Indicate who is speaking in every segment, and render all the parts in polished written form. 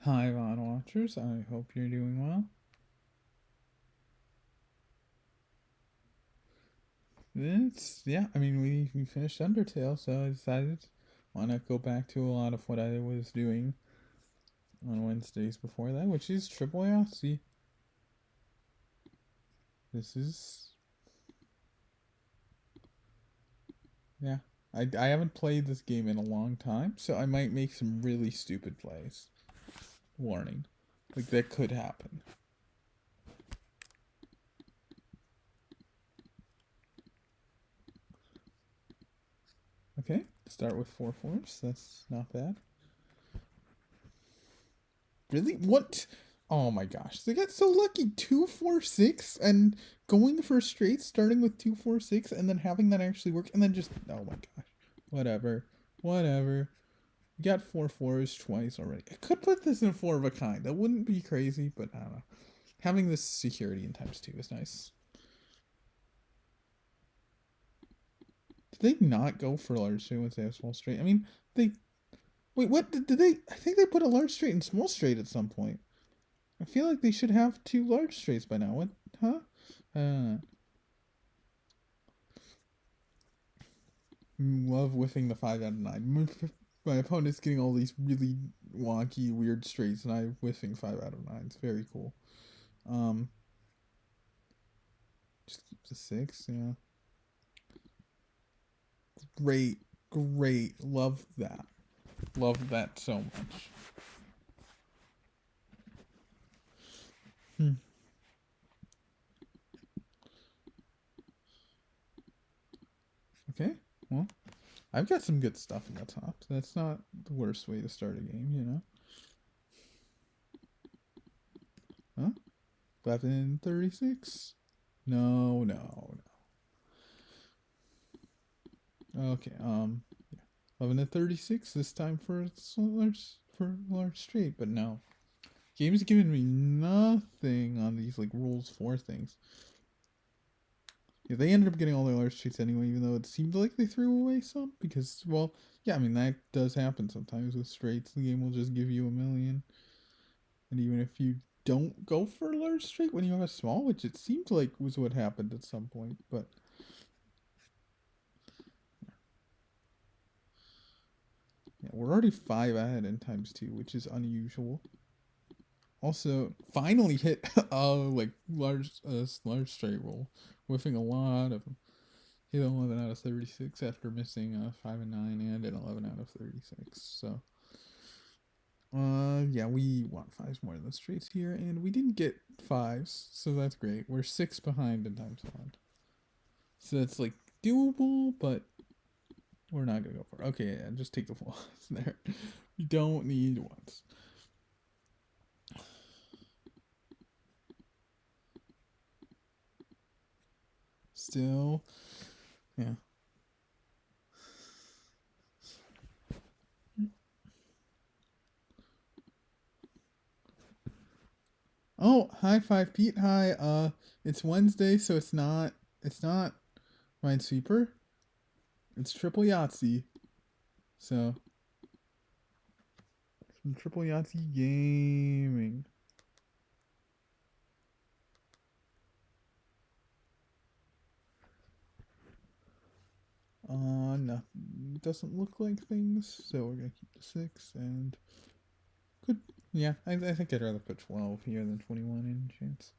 Speaker 1: Hi, Von Watchers. I hope you're doing well. Yeah. I mean, we finished Undertale, so I decided why not go back to a lot of what I was doing on Wednesdays before that, which is Triple Yahtzee. This is yeah. I haven't played this game in a long time, so I might make some really stupid plays. Warning, like that could happen. Okay, start with 4 fours. That's not bad. Really? What? Oh my gosh. They got so lucky. 2 4 6 and going for straight, starting with 2 4 6 and then having that actually work and then just oh my gosh. Whatever. Whatever. We got 4 fours twice already. I could put this in four of a kind. That wouldn't be crazy, but I don't know. Having this security in times two is nice. Did they not go for large straight once they have small straight? I mean, they wait. What did they? I think they put a large straight and small straight at some point. I feel like they should have two large straights by now. What? Huh? Love whiffing the 5 out of 9. My opponent's getting all these really wonky, weird straights, and I whiffing 5 out of 9. It's very cool. Um, just keep the 6. Yeah, great, great. Love that. Love that so much. Hmm. Okay. Well, I've got some good stuff in the top. That's not the worst way to start a game, you know. Huh? 1136. No, no, no. Okay. Yeah. 1136 this time for large straight, but no. Game's giving me nothing on these like rules for things. Yeah, they ended up getting all their large straights anyway, even though it seemed like they threw away some because well, yeah, I mean that does happen sometimes with straights. The game will just give you a million, and even if you don't go for a large straight when you have a small, which it seemed like was what happened at some point, but yeah, we're already 5 ahead in times two, which is unusual. Also, finally hit a like large straight roll, whiffing a lot of them. Hit 11 out of 36 after missing 5 and 9 and an 11 out of 36. So, yeah, we want fives more than straights here, and we didn't get fives, so that's great. We're 6 behind in times one, so that's like doable, but we're not gonna go for it. Okay, yeah, just take the full there. We don't need ones. Still, yeah. Oh, hi five Pete. Hi. It's Wednesday, so it's not Minesweeper. It's Triple Yahtzee. So some Triple Yahtzee gaming. No, doesn't look like things, so we're gonna keep the 6 and good. Yeah, I think I'd rather put 12 here than 21 in chance.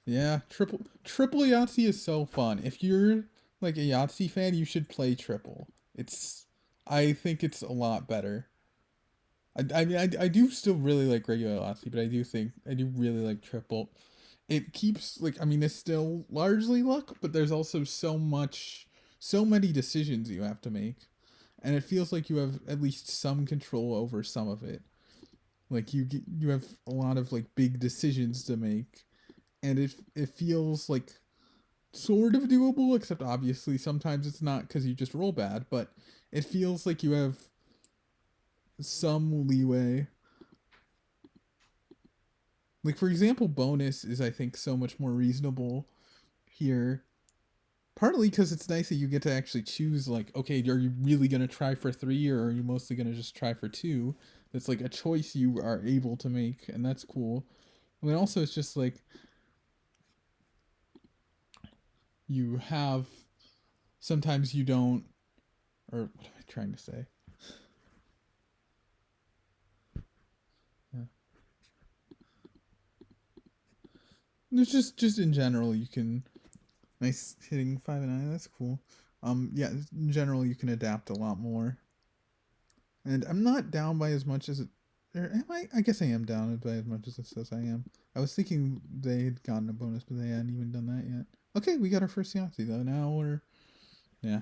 Speaker 1: Yeah, triple Yahtzee is so fun. If you're like a Yahtzee fan, you should play triple. I think it's a lot better. I do still really like regular Yahtzee, but I do really like triple. It keeps like I mean it's still largely luck, but there's also so many decisions you have to make, and it feels like you have at least some control over some of it. Like you have a lot of like big decisions to make, and it feels like sort of doable, except obviously sometimes it's not because you just roll bad, but it feels like you have some leeway. Like for example, bonus is I think so much more reasonable here. Partly because it's nice that you get to actually choose like, okay, are you really gonna try for 3 or are you mostly gonna just try for 2? It's like a choice you are able to make, and that's cool. And then also, it's just like you have sometimes you don't, or what am I trying to say? Yeah. There's just in general you can nice hitting 5 and 9. That's cool. Yeah, in general you can adapt a lot more, and I'm not down by as much as it. Or am I? I guess I am down by as much as it says I am. I was thinking they had gotten a bonus, but they hadn't even done that yet. Okay, we got our first Yahtzee though. Now we're yeah.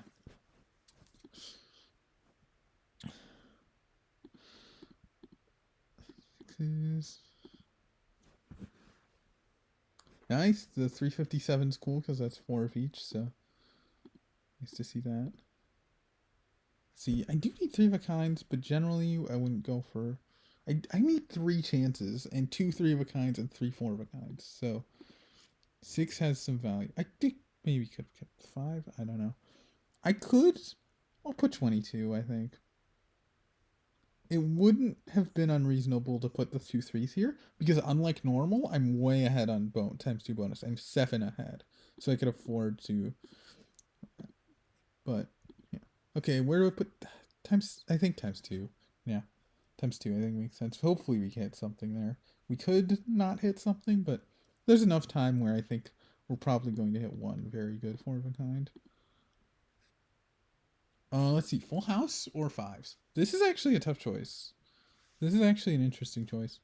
Speaker 1: Nice. The 357 is cool because that's 4 of each. So nice to see that. See, I do need 3 of a kinds, but generally I wouldn't go for. I need 3 chances and 2 3 of a kinds and 3 4 of a kinds. So 6 has some value. I think maybe could have kept 5. I don't know. I could. I'll put 22. I think it wouldn't have been unreasonable to put the 2 3s here because unlike normal, I'm way ahead on times 2 bonus. I'm 7 ahead, so I could afford to. But yeah, okay. Where do I put times? I think times 2. Yeah, times 2. I think makes sense. Hopefully we hit something there. We could not hit something, but there's enough time where I think we're probably going to hit one very good 4 of a kind. Let's see, full house or 5s. This is actually a tough choice. This is actually an interesting choice.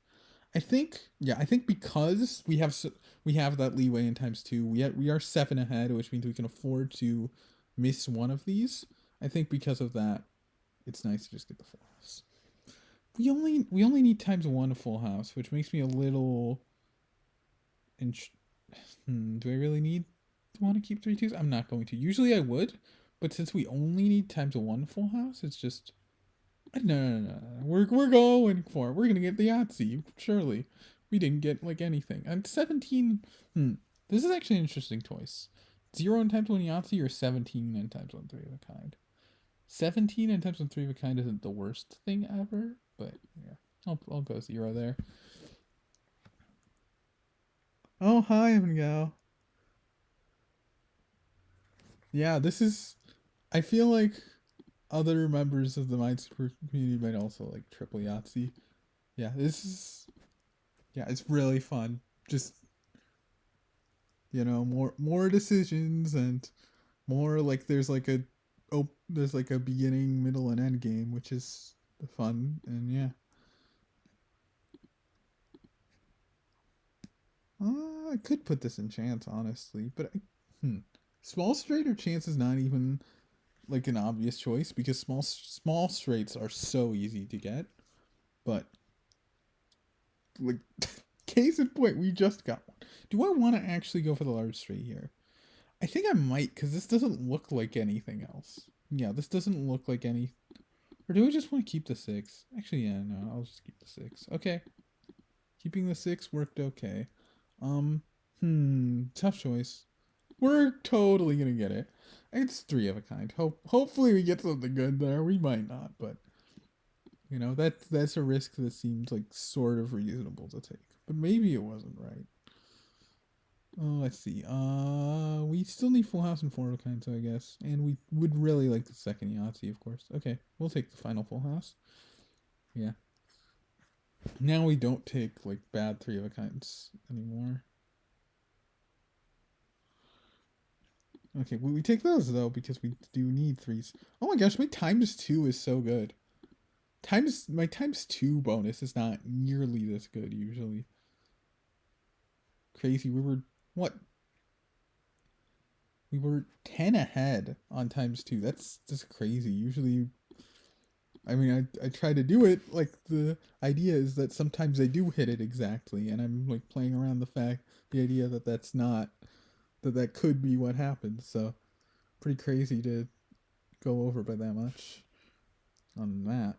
Speaker 1: I think, yeah, I think because we have that leeway in times 2, we are 7 ahead, which means we can afford to miss one of these. I think because of that, it's nice to just get the full house. We only need times 1 full house, which makes me a little. Do I really need to want to keep 3 2s? I'm not going to. Usually I would, but since we only need times 1 full house, it's just no. We're going for it. We're gonna get the Yahtzee. Surely, we didn't get like anything. And 17. This is actually an interesting choice. 0 and times 1 Yahtzee or 17 and times 1 3 of a kind. 17 and times 1 3 of a kind isn't the worst thing ever, but yeah, I'll go 0 there. Oh hi, Gal. Yeah, this is. I feel like other members of the Minesweeper community might also like triple Yahtzee. Yeah, this is. Yeah, it's really fun. Just more decisions and more like there's like a beginning, middle, and end game, which is fun. And yeah, I could put this in chance honestly, but small straight or chance is not even like an obvious choice because small straights are so easy to get, but like case in point, we just got one. Do I want to actually go for the large straight here? I think I might because this doesn't look like anything else. Yeah, this doesn't look like any. Or do I just want to keep the 6? Actually, yeah, no, I'll just keep the 6. Okay, keeping the 6 worked okay. Tough choice. We're totally gonna get it. It's 3 of a kind. Hopefully we get something good there. We might not, but that's a risk that seems like sort of reasonable to take. But maybe it wasn't right. Let's see. We still need full house and 4 of a kind, so I guess, and we would really like the second Yahtzee, of course. Okay, we'll take the final full house. Yeah. Now we don't take like bad 3 of a kinds anymore. Okay, we take those though because we do need 3s. Oh my gosh, my times 2 is so good. My times 2 bonus is not nearly this good usually. Crazy. What? We were 10 ahead on times 2. That's just crazy. Usually, I mean, I try to do it. Like, the idea is that sometimes I do hit it exactly, and I'm like playing around the idea that that's not, that could be what happens. So, pretty crazy to go over by that much on that.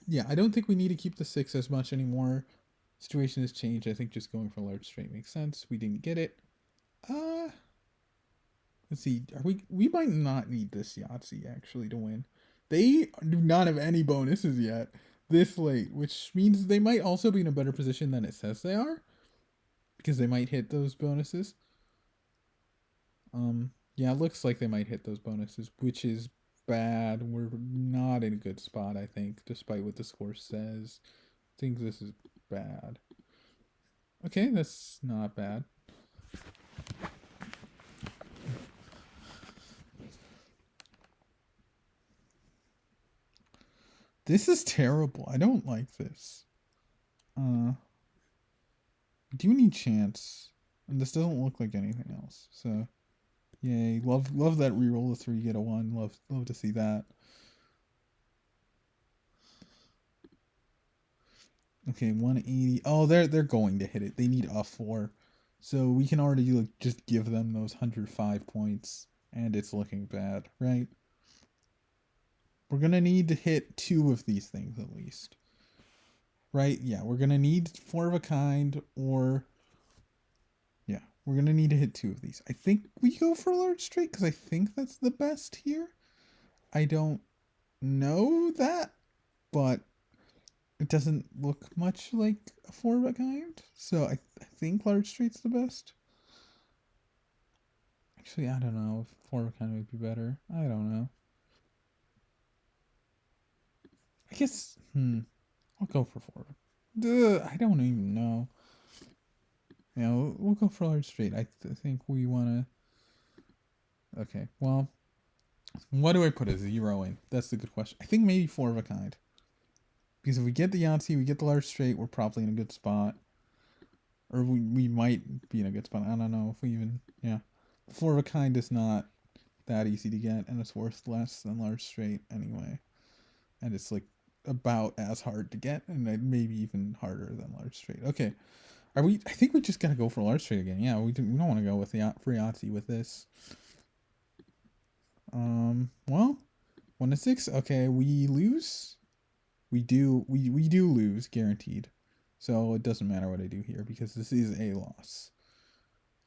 Speaker 1: Yeah, I don't think we need to keep the 6 as much anymore. Situation has changed. I think just going for large straight makes sense. We didn't get it. Let's see. We might not need this Yahtzee actually to win. They do not have any bonuses yet. this late, which means they might also be in a better position than it says they are, because they might hit those bonuses. Yeah, it looks like they might hit those bonuses, which is bad. We're not in a good spot, I think, despite what the score says. I think this is bad. Okay, that's not bad. This is terrible. I don't like this. Do need chance, and this doesn't look like anything else. So, yay! Love that reroll of 3, get a 1. Love to see that. Okay, 180. Oh, they're going to hit it. They need a 4, so we can already like just give them those 105 points, and it's looking bad, right? We're gonna need to hit 2 of these things at least, right? Yeah, we're gonna need 4 of a kind, or yeah, we're gonna need to hit 2 of these. I think we go for a large straight because I think that's the best here. I don't know that, but it doesn't look much like a 4 of a kind. So I think large straight's the best. Actually, I don't know if 4 of a kind would be better. I don't know. I guess, I'll go for 4. I don't even know. Yeah, we'll go for large straight. I think we want to. Okay, well, what do I put a 0 in? That's the good question. I think maybe 4 of a kind. Because if we get the Yahtzee, we get the large straight, we're probably in a good spot. Or we might be in a good spot. I don't know if we even. Yeah. 4 of a kind is not that easy to get, and it's worth less than large straight anyway. And it's like about as hard to get, and maybe even harder than large straight. Okay. Are we? I think we just gotta go for large straight again. Yeah, we don't want to go with the free Yahtzee with this. Well, 1 to 6. Okay, we lose. We do lose, guaranteed. So it doesn't matter what I do here because this is a loss.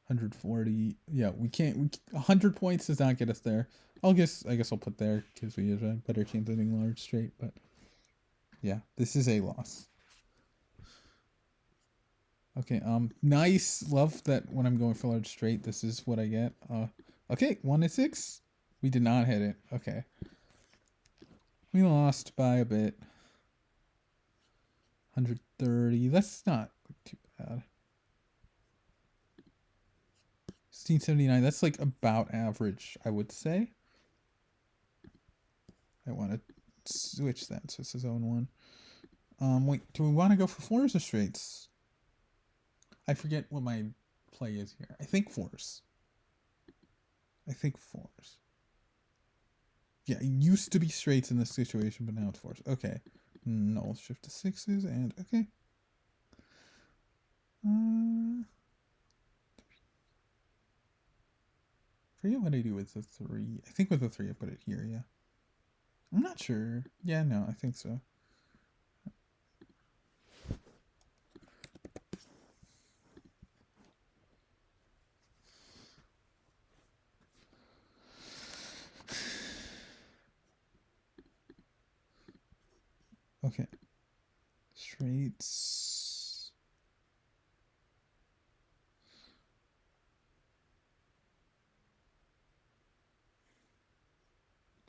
Speaker 1: 140. Yeah, we can't. 100 points does not get us there. I guess I'll put there because we have a better chance of getting large straight. But yeah, this is a loss. Okay. Nice. Love that when I'm going for large straight, this is what I get. Okay. 1 to 6. We did not hit it. Okay. We lost by a bit. 130. That's not too bad. 1679. That's like about average, I would say. I want to switch that so it's his own one. Wait, do we want to go for 4s or straights? I forget what my play is here. I think 4s. Yeah, it used to be straights in this situation, but now it's 4s. Okay. No, shift to 6s, and okay. Forget what I do with the 3. I think with the 3 I put it here, yeah. I'm not sure. Yeah, no, I think so. Okay. Straights.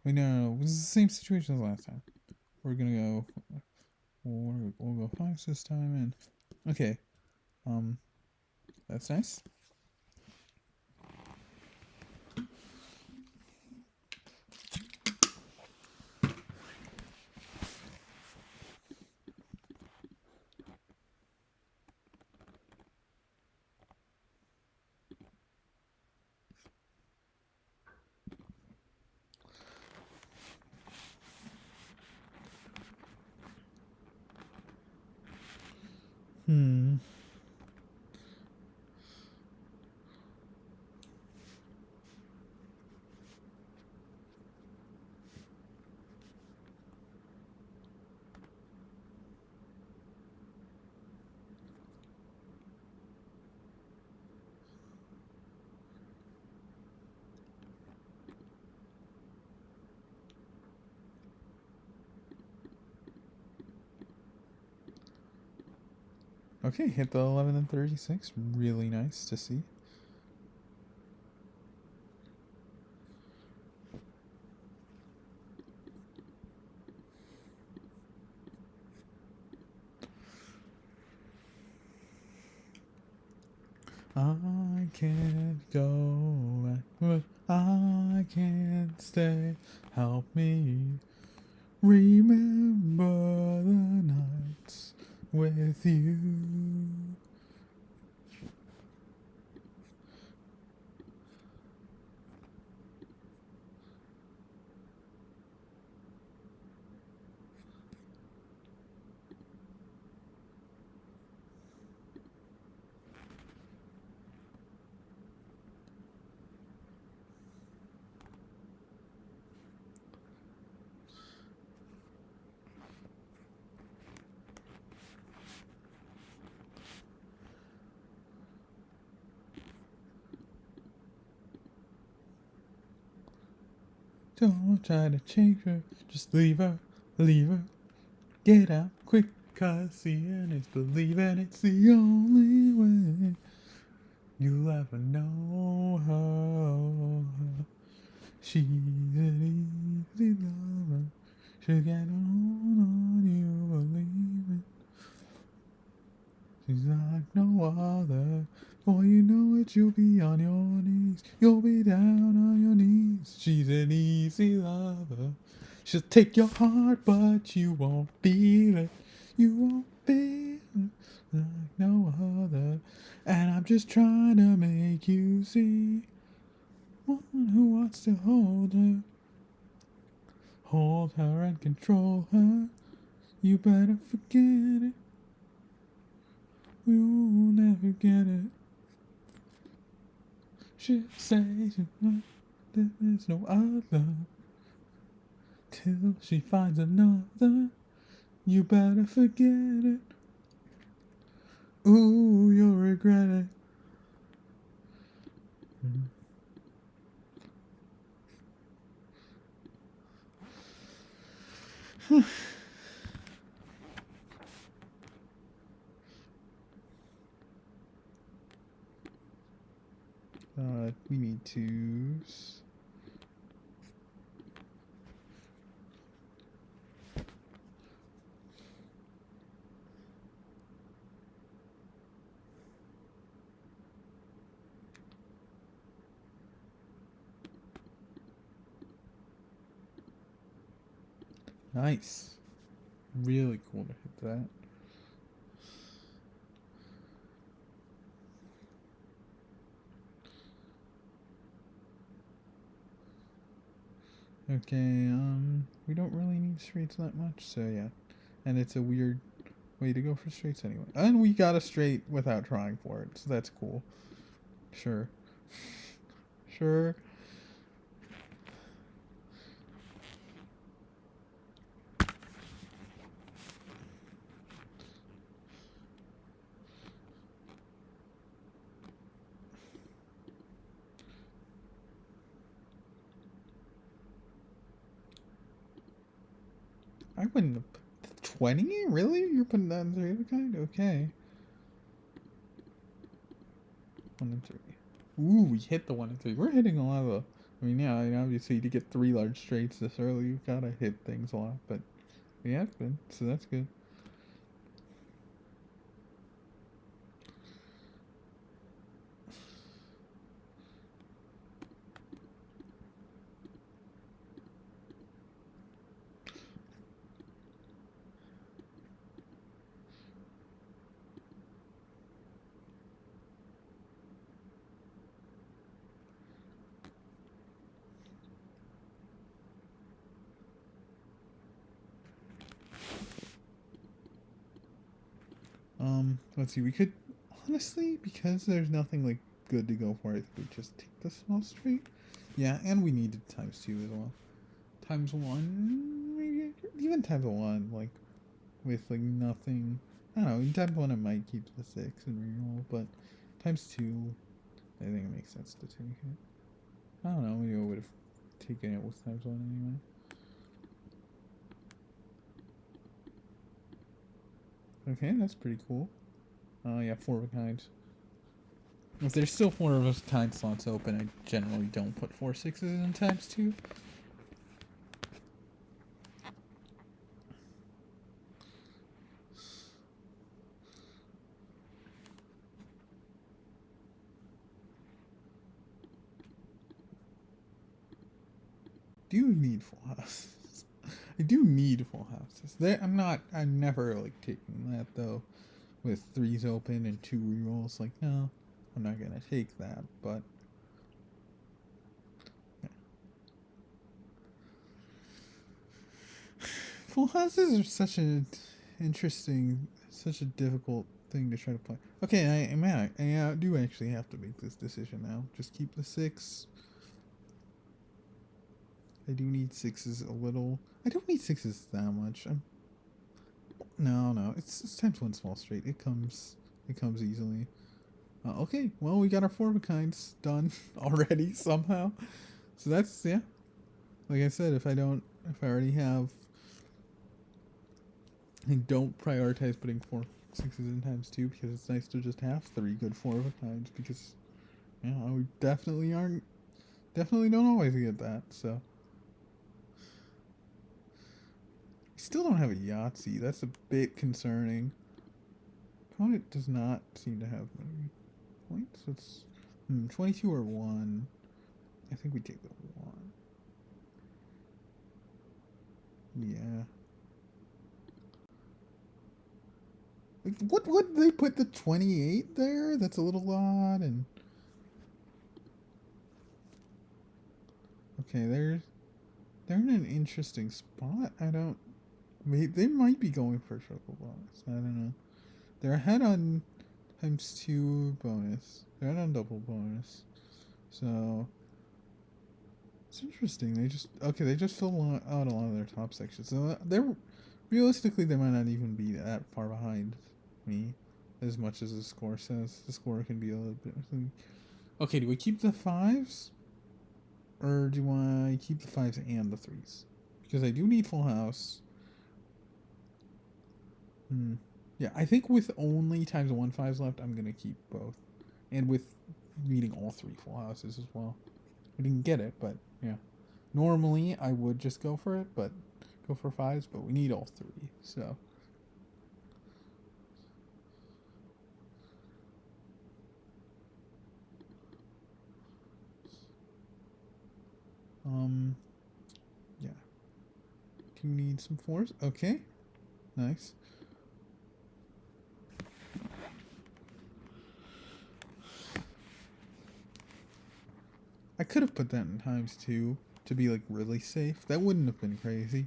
Speaker 1: Wait, no, it was the same situation as last time. We're gonna go. We'll go 5s this time, and okay. That's nice. Okay, hit the 11 and 36. Really nice to see. I can't go back, but I can't stay. Help me remember the nights with you. Don't try to change her, just leave her, leave her. Get out quick, 'cause seeing is believing. It's the only way you'll ever know her. She's an easy lover. She'll get on you, believe it. She's like no other. Before you know it, you'll be on your knees. You'll be down on your knees. She's an easy lover. She'll take your heart, but you won't feel it. You won't feel it like no other. And I'm just trying to make you see one who wants to hold her. Hold her and control her. You better forget it. You'll never get it. She'll say there's no other. Till she finds another. You better forget it. Ooh, you'll regret it. We need twos. Nice. Really cool to hit that. Okay, we don't really need straights that much, so yeah. And it's a weird way to go for straights anyway. And we got a straight without trying for it, so that's cool. Sure. Sure. I wouldn't have. 20? Really? You're putting that in 3 of a kind? Okay. 1 and 3. Ooh, we hit the 1 and 3. We're hitting a lot of the. I mean, yeah, obviously to get 3 large straights this early, you've got to hit things a lot, but we have been, so that's good. Let's see, we could, honestly, because there's nothing, like, good to go for, I think we just take the small straight. Yeah, and we needed times 2 as well. Times 1, maybe, even times 1, like, with, like, nothing, I don't know, in times 1 it might keep the 6 and reroll, but times 2, I think it makes sense to take it. I don't know, maybe I would have taken it with times 1 anyway. Okay, that's pretty cool. Yeah, 4 of a kind. If there's still 4 of a kind slots open, I generally don't put 4 sixes in times 2. Do need full houses. I do need full houses. I'm never like taking that though. With 3s open and 2 rerolls, like no, I'm not gonna take that. But yeah. Full houses are such a interesting, such a difficult thing to try to play. Okay, I do actually have to make this decision now. Just keep the 6. I do need 6s a little. I don't need 6s that much. No. It's times 1 small straight. It comes easily. Okay, well we got our 4 of a kinds done already somehow. So that's yeah. Like I said, if I already have, I don't prioritize putting 4 6s in times 2 because it's nice to just have 3 good 4 of a kinds because yeah, we definitely don't always get that. So we still don't have a Yahtzee. That's a bit concerning. Opponent does not seem to have many points. It's 22 or 1. I think we take the 1. Yeah. Like, what would they put the 28 there? That's a little odd. And okay, they're in an interesting spot. I don't. They might be going for a triple bonus. I don't know. They're ahead on times 2 bonus. They're ahead on double bonus. So it's interesting. They just fill out a lot of their top sections. So they're realistically they might not even be that far behind me, as much as the score says. The score can be a little bit. Okay, do we keep the 5s, or do I keep the 5s and the 3s? Because I do need full house. Yeah, I think with only times 1 5s left, I'm gonna keep both, and with needing all 3 full houses as well. We didn't get it, but yeah. Normally I would just go for it, but go for 5s, but we need all 3, so. Yeah. Do you need some 4s? Okay. Nice. I could have put that in times 2 to be like really safe. That wouldn't have been crazy.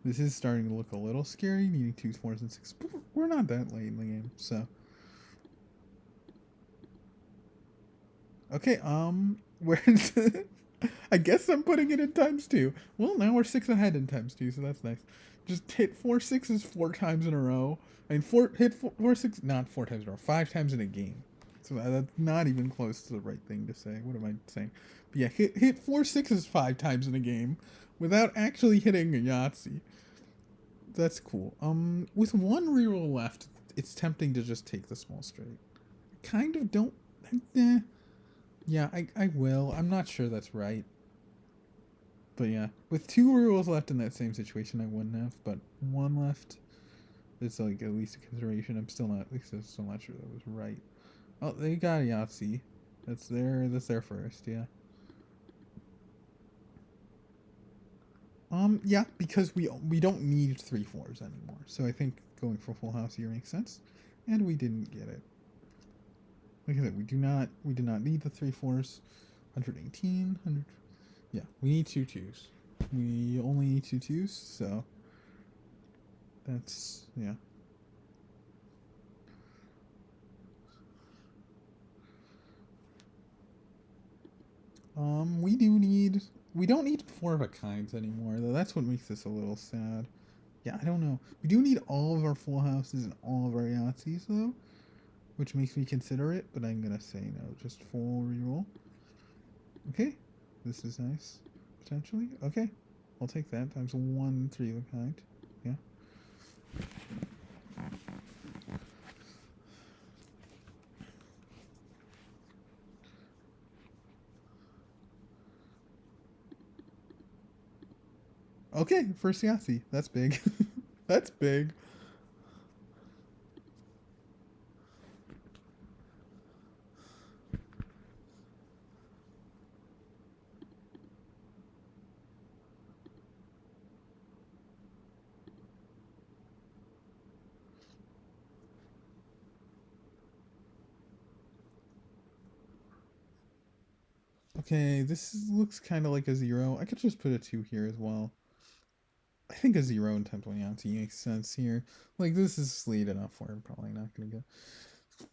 Speaker 1: This is starting to look a little scary, needing 2s, 4s, and 6s. But we're not that late in the game, so. Okay, where's I guess I'm putting it in times 2. Well, now we're 6 ahead in times 2, so that's nice. Just hit 4 6s 4 times in a row. I mean, hit 4 6, not 4 times in a row, 5 times in a game. So that's not even close to the right thing to say. What am I saying? But yeah, hit 4 6s 5 times in a game without actually hitting a Yahtzee. That's cool. With 1 reroll left, it's tempting to just take the small straight. I kind of don't. Eh. Yeah, I will. I'm not sure that's right. But yeah, with 2 rerolls left in that same situation, I wouldn't have. But 1 left, it's like at least a consideration. I'm still not sure that was right. Oh, they got a Yahtzee. That's their first, yeah. Yeah, because we don't need 3 4s anymore. So I think going for full house here makes sense. And we didn't get it. Like I said, we did not need the 3 4s. 118, 100. Yeah, we need 2 2s. We only need 2 2s, so that's yeah. We don't need 4 of a kinds anymore, though. That's what makes this a little sad. Yeah, I don't know. We do need all of our full houses and all of our Yahtzees, though, which makes me consider it, but I'm gonna say no. Just full reroll. Okay, this is nice. Potentially. Okay, I'll take that. Times 1 3 of a kind. Yeah. Okay, first Yahtzee. That's big. That's big. Okay, looks kind of like a 0. I could just put a 2 here as well. I think a 0 and 10-20 Yahtzee makes sense here. Like, this is sleet enough where I'm probably not going to go.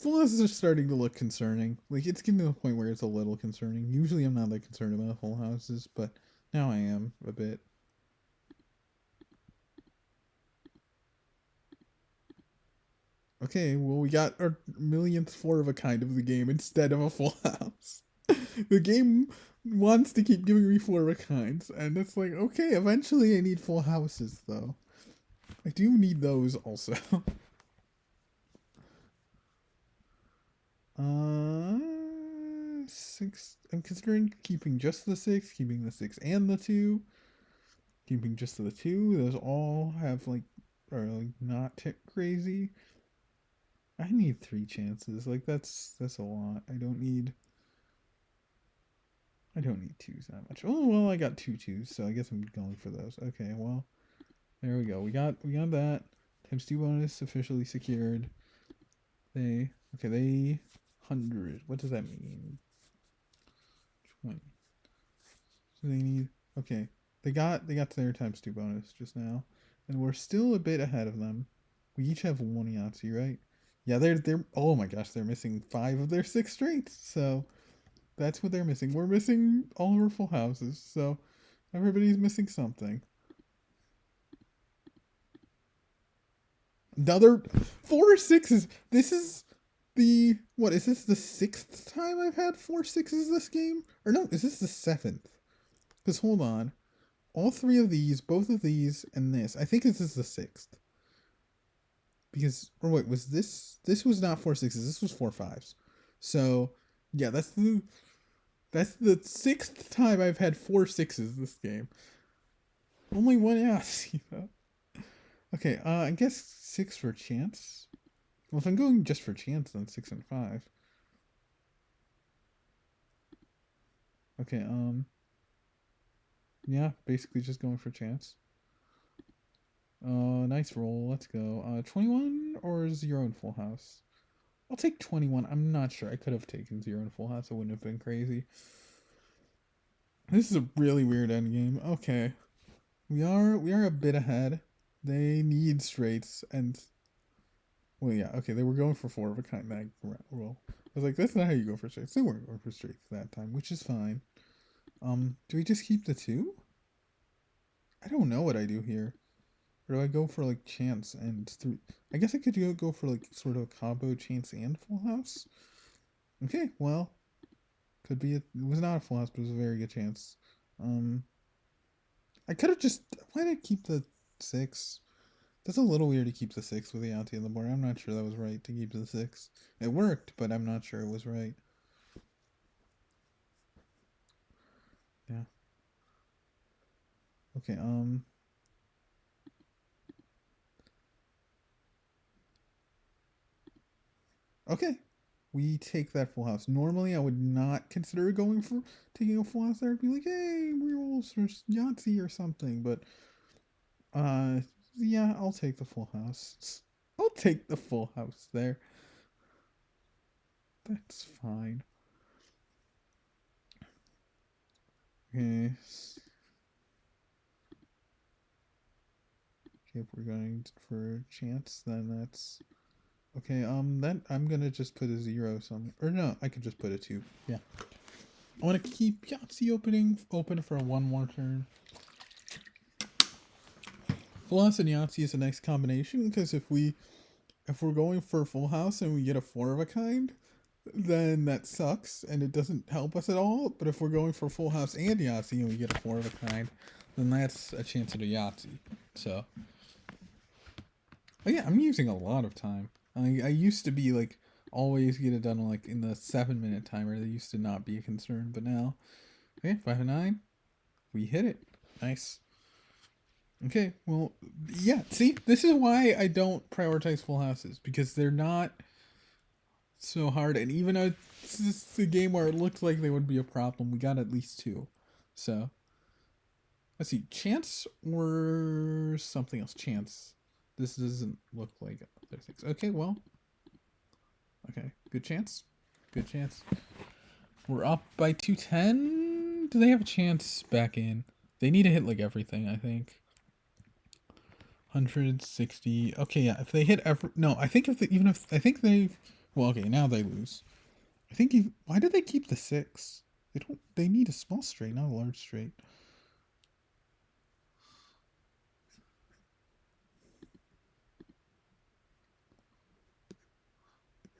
Speaker 1: Full houses are starting to look concerning. Like, it's getting to the point where it's a little concerning. Usually I'm not that concerned about full houses, but now I am a bit. Okay, well, we got our millionth 4 of a kind of the game instead of a full house. The game wants to keep giving me 4 of a kinds, and it's like, okay, eventually I need full houses, though. I do need those also. uh, 6. I'm considering keeping just the 6, keeping the 6 and the 2, keeping just the 2. Those all have, like, are, like, not crazy. I need 3 chances. Like, that's a lot. I don't need 2s that much. Oh, well, I got 2 2s, so I guess I'm going for those. Okay, well, there we go. We got that. Times 2 bonus officially secured. They 100. What does that mean? 20. So they need, okay. They got their times 2 bonus just now, and we're still a bit ahead of them. We each have 1 Yahtzee, right? Yeah, they're oh my gosh, they're missing 5 of their 6 straights. So that's what they're missing. We're missing all of our full houses, so everybody's missing something. Another 4 6s. This is the what? Is this the 6th time I've had 4 6s this game? Or no? Is this the 7th? Because hold on, all 3 of these, both of these, and this. I think this is the 6th. Because or wait, was this? This was not 4 6s. This was 4 5s. So yeah, that's the 6th time I've had 4 6s this game. Only one Yahtzee though. Okay, I guess 6 for chance. Well, if I'm going just for chance, then 6 and 5. Okay, yeah, basically just going for chance. Nice roll. Let's go. 21 or 0 in full house? I'll take 21. I'm not sure. I could have taken 0 in full house. It wouldn't have been crazy. This is a really weird end game. Okay, we are a bit ahead. They need straights and well, yeah. Okay, they were going for 4 of a kind that roll. I was like, that's not how you go for straights. They weren't going for straights that time, which is fine. Do we just keep the 2? I don't know what I do here. Or do I go for like chance and 3? I guess I could go for like sort of combo chance and full house. Okay, well, could be it was not a full house, but it was a very good chance. Um, I could have just why did I keep the 6? That's a little weird to keep the 6 with the Yahtzee on the board. I'm not sure that was right to keep the 6. It worked, but I'm not sure it was right. Yeah. Okay, okay. We take that full house. Normally, I would not consider going for taking a full house there. I'd be like, hey, rerolls or Yahtzee or something. But, yeah, I'll take the full house. I'll take the full house there. That's fine. Okay. If we're going for chance, then that's okay. Then I'm gonna just put a 0 somewhere. Or no, I could just put a 2. Yeah. I want to keep Yahtzee open for one more turn. Full house and Yahtzee is a nice combination because if we're going for full house and we get a 4 of a kind, then that sucks and it doesn't help us at all. But if we're going for full house and Yahtzee and we get a 4 of a kind, then that's a chance at a Yahtzee. So, but yeah, I'm using a lot of time. I used to be like always get it done like in the 7-minute timer. That used to not be a concern, but now, okay, 5 and 9, we hit it. Nice. Okay, well, yeah. See, this is why I don't prioritize full houses because they're not so hard. And even though it's a game where it looked like they would be a problem, we got at least two. So let's see, chance or something else. Chance. This doesn't look like other things. Okay, well, okay, good chance. Good chance. We're up by 210. Do they have a chance back in? They need to hit like everything, I think. 160. Okay, yeah. If they hit every, no, I think if they, even if I think they, well, okay, now they lose. I think why did they keep the six? They don't. They need a small straight, not a large straight.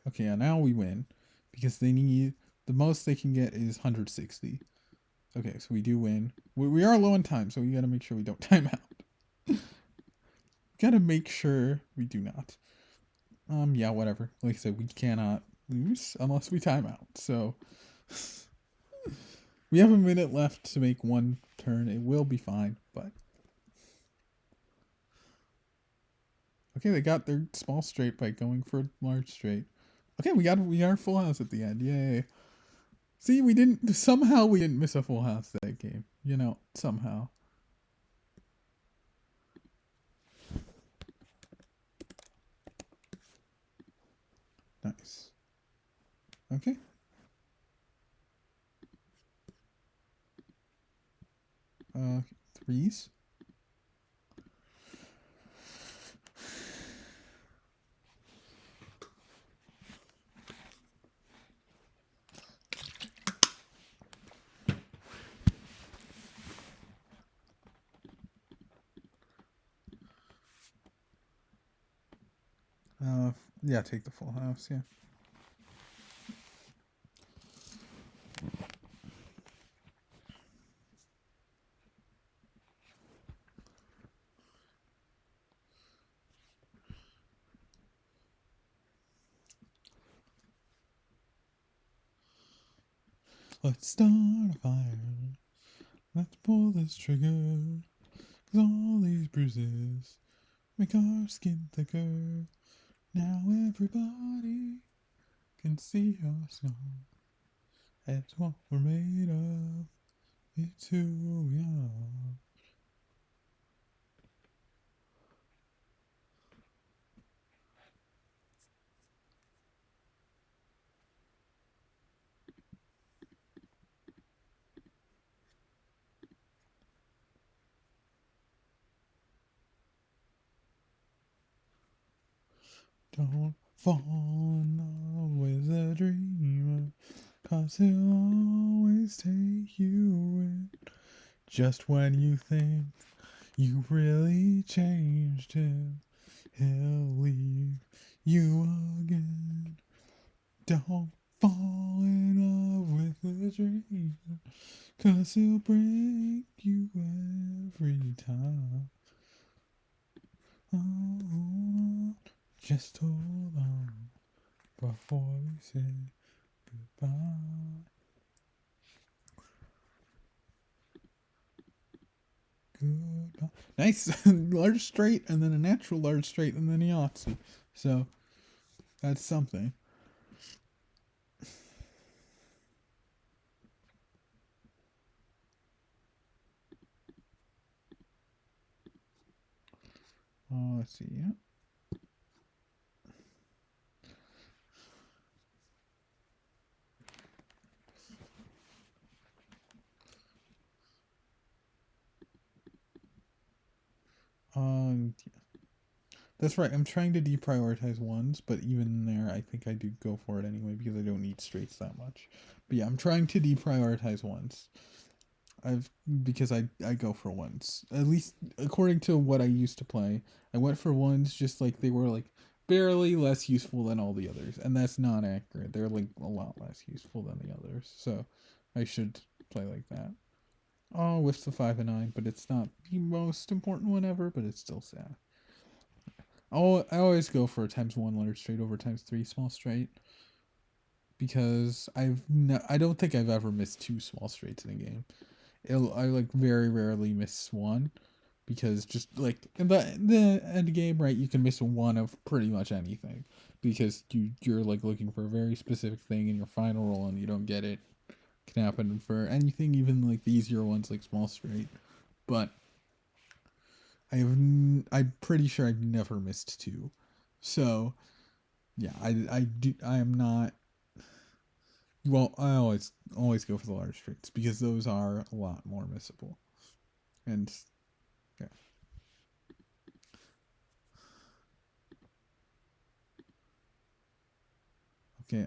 Speaker 1: Okay, yeah, now we win because they need the most they can get is 160. Okay, so we do win. We are low on time, so we got to make sure we don't time out. Got to make sure we do not. Yeah, whatever. Like I said, we cannot lose unless we time out. So we have a minute left to make one turn. It will be fine, but okay, they got their small straight by going for a large straight. Okay, we got our full house at the end. Yay! See, we didn't miss a full house that game. You know, somehow. Nice. Okay. Threes. Yeah, take the full house. Yeah. Let's start a fire. Let's pull this trigger. 'Cause all these bruises make our skin thicker. Now everybody can see our song. It's what we're made of. It's who we are. Don't fall in love with a dreamer, 'cause he'll always take you in. Just when you think you really changed him, he'll leave you again. Don't fall in love with a dreamer, 'cause he'll break you every time. Oh, just hold on before we say goodbye. Goodbye. Nice. Large straight and then a natural large straight and then a Yahtzee. So that's something. Let's see. Yeah. Yeah. That's right. I'm trying to deprioritize ones, but even there, I think I do go for it anyway because I don't need straights that much. But yeah, I'm trying to deprioritize ones. I've because I go for ones. At least according to what I used to play, I went for ones just like they were like barely less useful than all the others, and that's not accurate. They're like a lot less useful than the others. So I should play like that. Oh, with the 5 and 9, but it's not the most important one ever, but it's still sad. Oh, I always go for a times 1 large straight over times 3 small straight because I don't think I've ever missed 2 small straights in a game. I like very rarely miss one, because just like in the end game, right, you can miss one of pretty much anything because you're like looking for a very specific thing in your final roll and you don't get it. Can happen for anything, even like the easier ones like small straight. But I'm pretty sure I've never missed two. So yeah, I am not. Well, I always go for the large straights because those are a lot more missable. And yeah. Okay.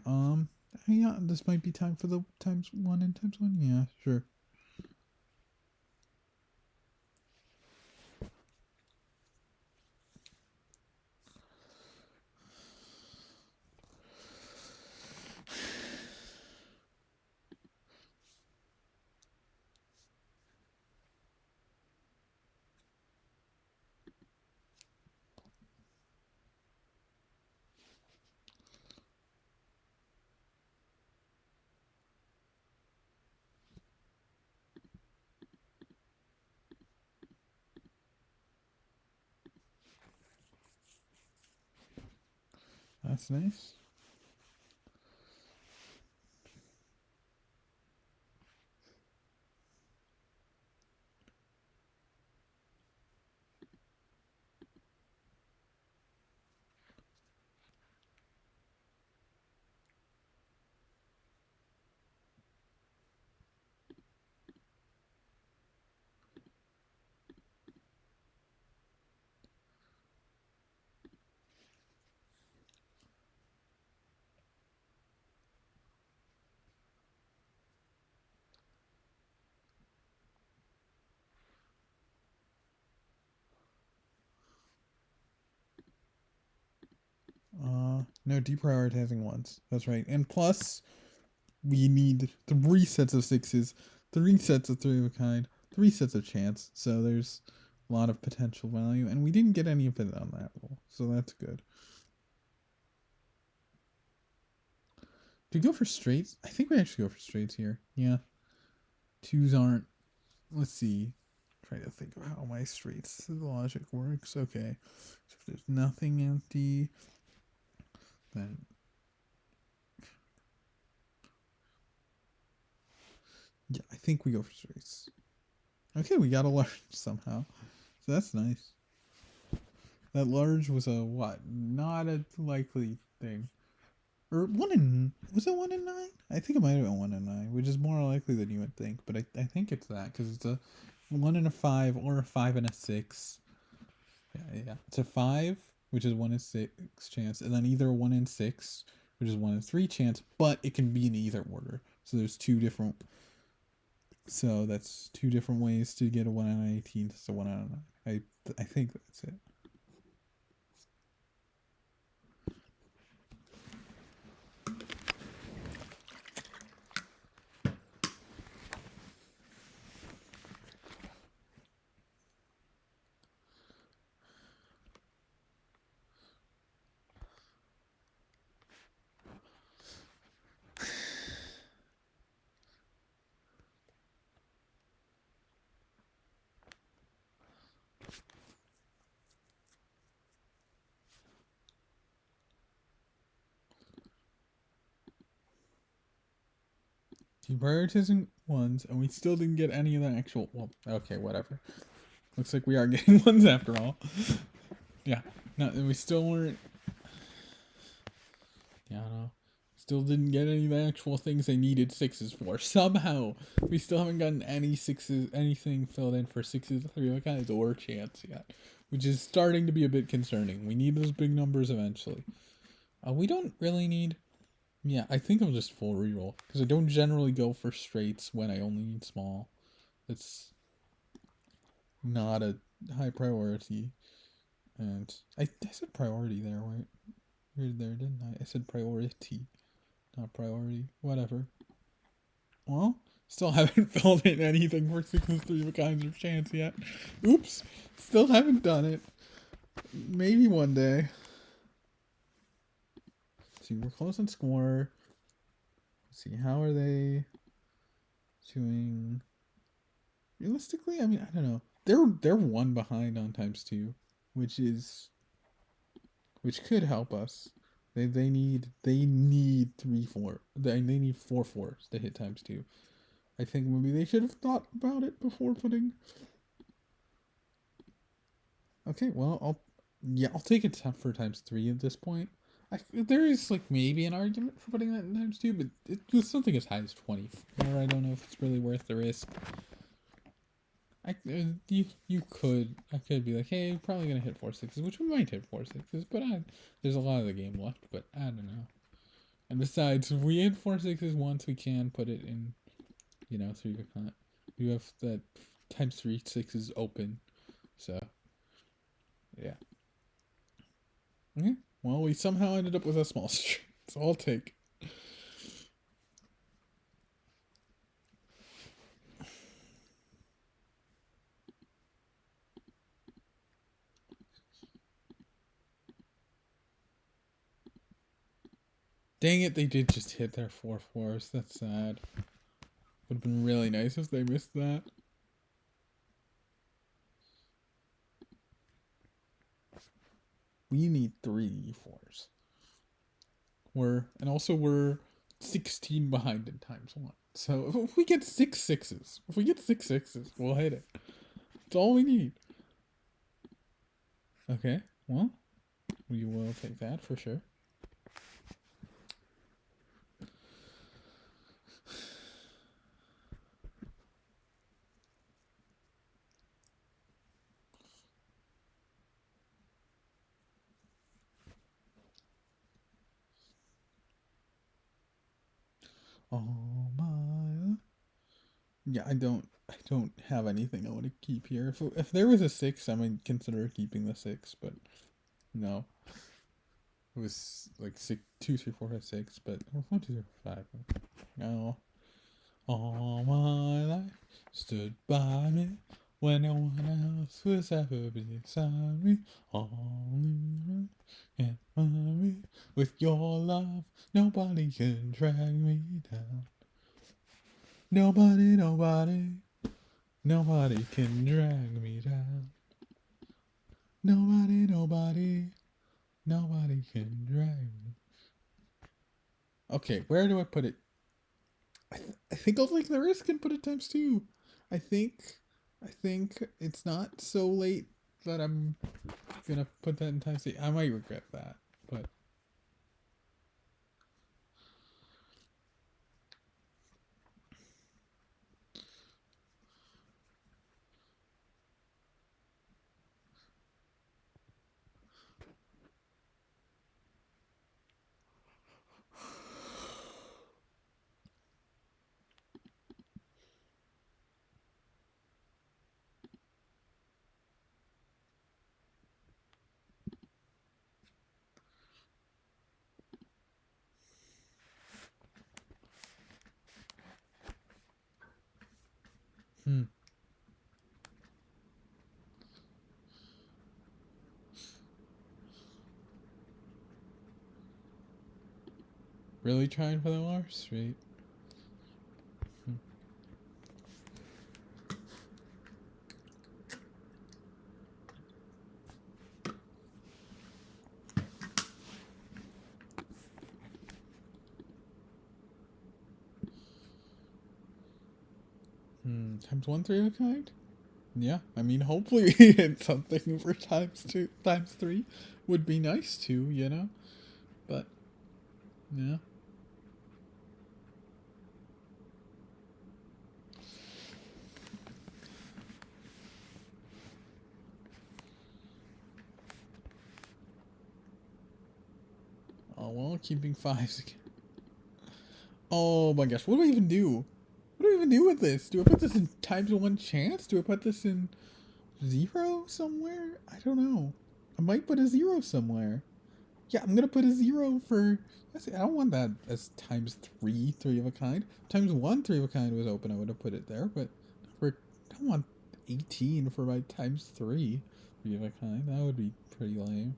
Speaker 1: Yeah, this might be time for the times one and times one. Yeah, sure. That's nice. No deprioritizing ones. That's right. And plus, we need three sets of sixes, three sets of three of a kind, three sets of chance. So there's a lot of potential value, and we didn't get any of it on that roll, so that's good. Do we go for straights? I think we actually go for straights here. Yeah. Twos aren't. Let's see. Try to think of how my straights logic works. Okay. So if there's nothing empty, then yeah, I think we go for straights. Okay, we got a large somehow. So that's nice. That large was a what? Not a likely thing. Or one in was it 1 in 9? I think it might have been 1 in 9, which is more likely than you would think. But I think it's that because it's a 1 in a 5 or a 5 in a 6. Yeah. It's a 5, which is 1 in 6 chance, and then either 1 in 6, which is 1 in 3 chance. But it can be in either order. So there's two different. So that's two different ways to get a 1 in 18. That's a 1 in 9. I think that's it. Deprioritizing ones, and we still didn't get any of the actual. Well, okay, whatever. Looks like we are getting ones after all. Yeah, no, we still weren't. Yeah, no, still didn't get any of the actual things they needed sixes for. Somehow, we still haven't gotten any sixes, anything filled in for sixes, three of a kinds, or chance yet, which is starting to be a bit concerning. We need those big numbers eventually. We don't really need. Yeah, I think I'll just full reroll because I don't generally go for straights when I only need small. It's not a high priority. And I said priority there, right? There, didn't I? I said priority, not priority. Whatever. Well, still haven't filled in anything for sixes, three of a kinds or chance yet. Oops. Still haven't done it. Maybe one day. Let's see, we're close on score. Let's see, how are they doing? Realistically, I mean, I don't know. they're one behind on ×2, which is which could help us. They need 3 4. They need 4 4s to hit ×2. I think maybe they should have thought about it before putting. Okay, well I'll take it for ×3 at this point. There is like maybe an argument for putting that in ×2, but it's something as high as 24. I don't know if it's really worth the risk. I could be like, hey, we're probably gonna hit 4 6s, which we might hit 4 6s, but there's a lot of the game left. But I don't know. And besides, if we hit 4 6s once, we can put it in, 3 account. You have that ×3 6s open, so yeah. Okay. Well, we somehow ended up with a small string, so I'll take. Dang it, they did just hit their 4 4s. That's sad. Would have been really nice if they missed that. We need 3 4s. We're 16 behind in ×1. So if we get 6 6s, we'll hit it. That's all we need. Okay, well, we will take that for sure. Oh my. Yeah, I don't have anything I want to keep here. If there was a 6, I might consider keeping the 6, but no. It was like 6, 2, 3, 4, 5, 6, but 1, 2, 3, 5. No. All my life stood by me when no one else was ever beside me. Only and me with your love, nobody can drag me down. Nobody can drag me down. Nobody can drag me. Okay, where do I put it? I think I'll take the risk and put it ×2. I think it's not so late that I'm gonna put that in ×2. I might regret that, but really trying for the R straight. ×1 3 of a kind? Yeah, I mean, hopefully we hit something for ×2, ×3 would be nice too, but yeah. Oh well, keeping 5s again. Oh my gosh, what do I even do? What do I even do with this? Do I put this in ×1 chance? Do I put this in 0 somewhere? I don't know. I might put a 0 somewhere. Yeah, I'm gonna put a 0 for. I don't want that as ×3 3 of a kind. ×1 3 of a kind was open, I would have put it there, but I don't want 18 for my ×3 3 of a kind. That would be pretty lame.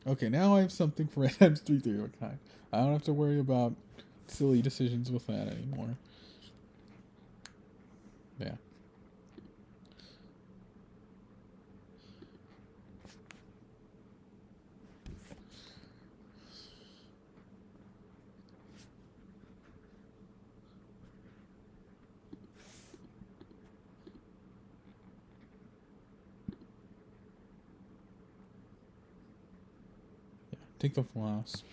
Speaker 1: Okay, now I have something for times 3 of a kind. I don't have to worry about silly decisions with that anymore. Yeah. Take the full house.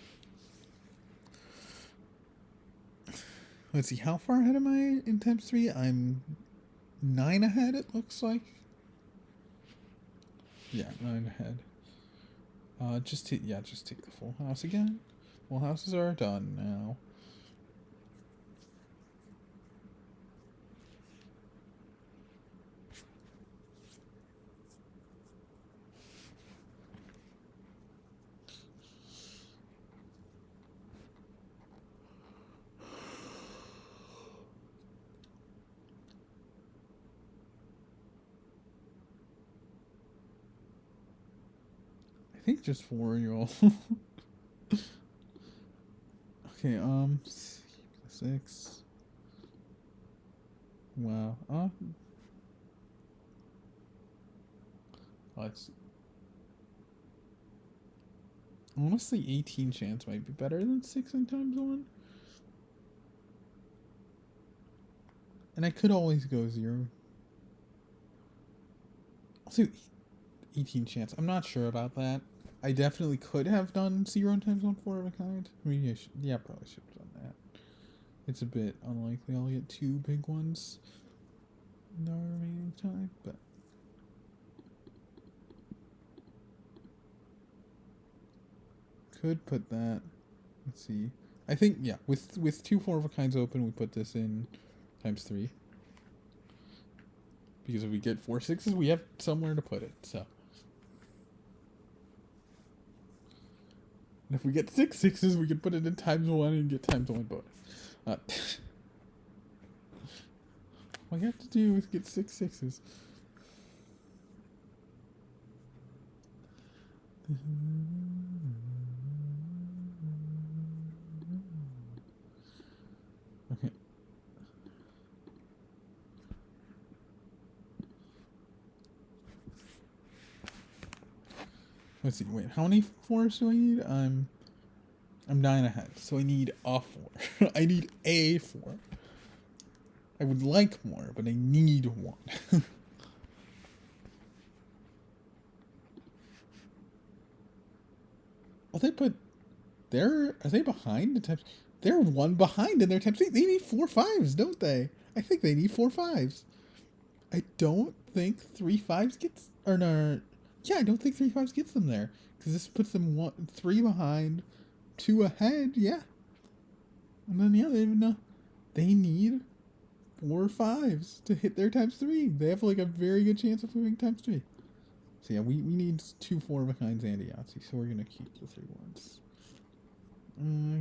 Speaker 1: Let's see, how far ahead am I in times 3? I'm 9 ahead, it looks like. Yeah, 9 ahead. Just take the full house again. Full houses are done now. I think just 4, y'all. Okay, 6. Wow. Let's see. Honestly, 18 chance might be better than 6 in times 1. And I could always go 0. I'll do 18 chance. I'm not sure about that. I definitely could have done 0 times 1 4 of a kind. Maybe I should. Yeah, probably should have done that. It's a bit unlikely I'll get 2 big ones in the remaining time, but. Could put that. Let's see. I think, yeah, with 2 4 of a kinds open, we put this in times 3. Because if we get 4 6s, we have somewhere to put it, so. And if we get 6 6s, we can put it in times 1 and get times 1 bonus. All you have to do is get 6 6s. Okay. Let's see. Wait, how many 4s do I need? I'm 9 ahead, so I need a 4. I need a 4. I would like more, but I need 1. Well, are they behind in times? They're 1 behind in their times. They need 4 5s, don't they? I think they need 4 5s. I don't think 3 5s gets, or no. Yeah, I don't think 3 5s gets them there, because this puts them 3 behind, 2 ahead. Yeah, and then they need 4 5s to hit their times 3. They have like a very good chance of moving times 3. So yeah, we need 2 4 of a kinds and a Yahtzee, so we're gonna keep the 3 ones.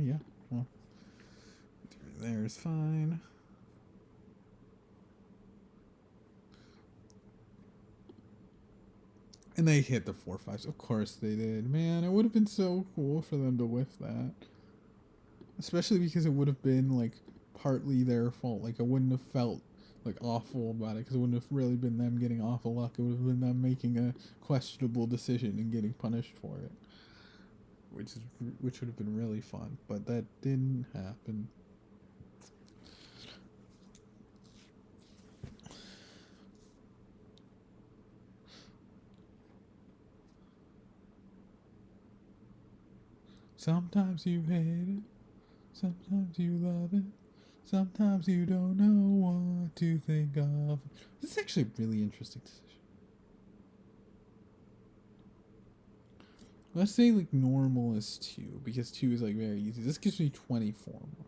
Speaker 1: Yeah, well, there's fine. And they hit the 4 5s. Of course they did. Man, it would have been so cool for them to whiff that. Especially because it would have been, like, partly their fault. Like, I wouldn't have felt, like, awful about it. Because it wouldn't have really been them getting awful luck. It would have been them making a questionable decision and getting punished for it. Which would have been really fun. But that didn't happen. Sometimes you hate it, sometimes you love it, sometimes you don't know what to think of. This is actually a really interesting decision. Let's say like normal is 2, because 2 is like very easy. This gives me 24 more.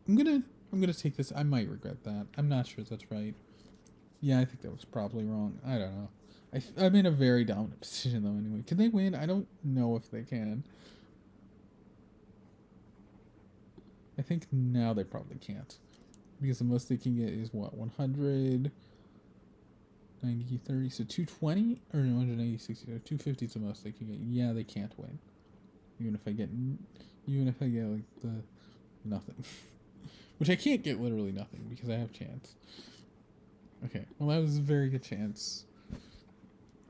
Speaker 1: I'm gonna take this. I might regret that. I'm not sure if that's right. Yeah, I think that was probably wrong. I don't know. I'm in a very dominant position though anyway. Can they win? I don't know if they can. I think now they probably can't. Because the most they can get is what? 100, 90, 30, so 220? Or no, 190, 60, so 250 is the most they can get. Yeah, they can't win. Even if I get like the nothing, which I can't get literally nothing because I have chance. Okay, well that was a very good chance.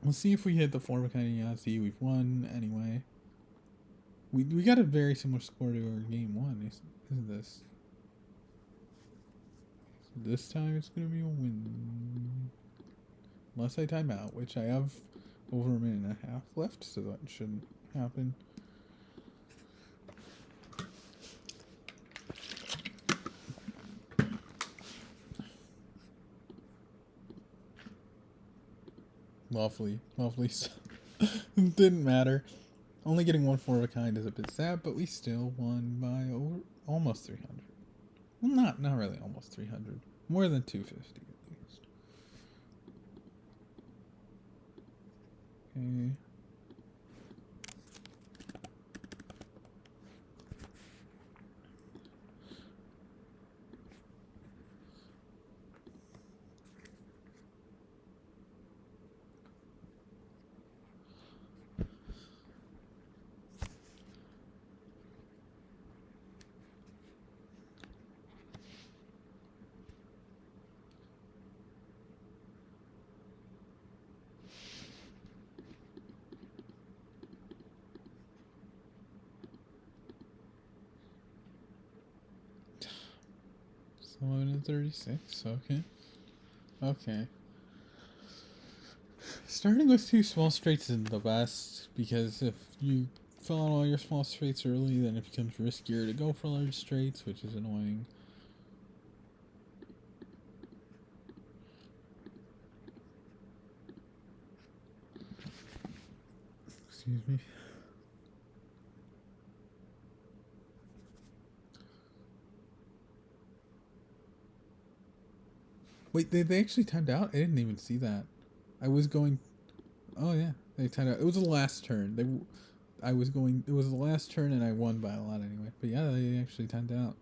Speaker 1: Let's see if we hit the 4 of a kind in Yahtzee. We've won anyway. We got a very similar score to our game 1, isn't this? So this time it's gonna be a win. Unless I time out, which I have over a minute and a half left, so that shouldn't happen. Lovely, lovely stuff. Didn't matter. Only getting 1 4 of a kind is a bit sad, but we still won by over almost 300. Well, not really almost 300. More than 250 at least. Okay. So 1136, okay. Okay. Starting with 2 small straights isn't the best, because if you fill out all your small straights early, then it becomes riskier to go for large straights, which is annoying. Excuse me. Wait, they actually timed out? I didn't even see that. I was going... Oh, yeah. They timed out. It was the last turn. I was going... It was the last turn, and I won by a lot anyway. But yeah, they actually timed out.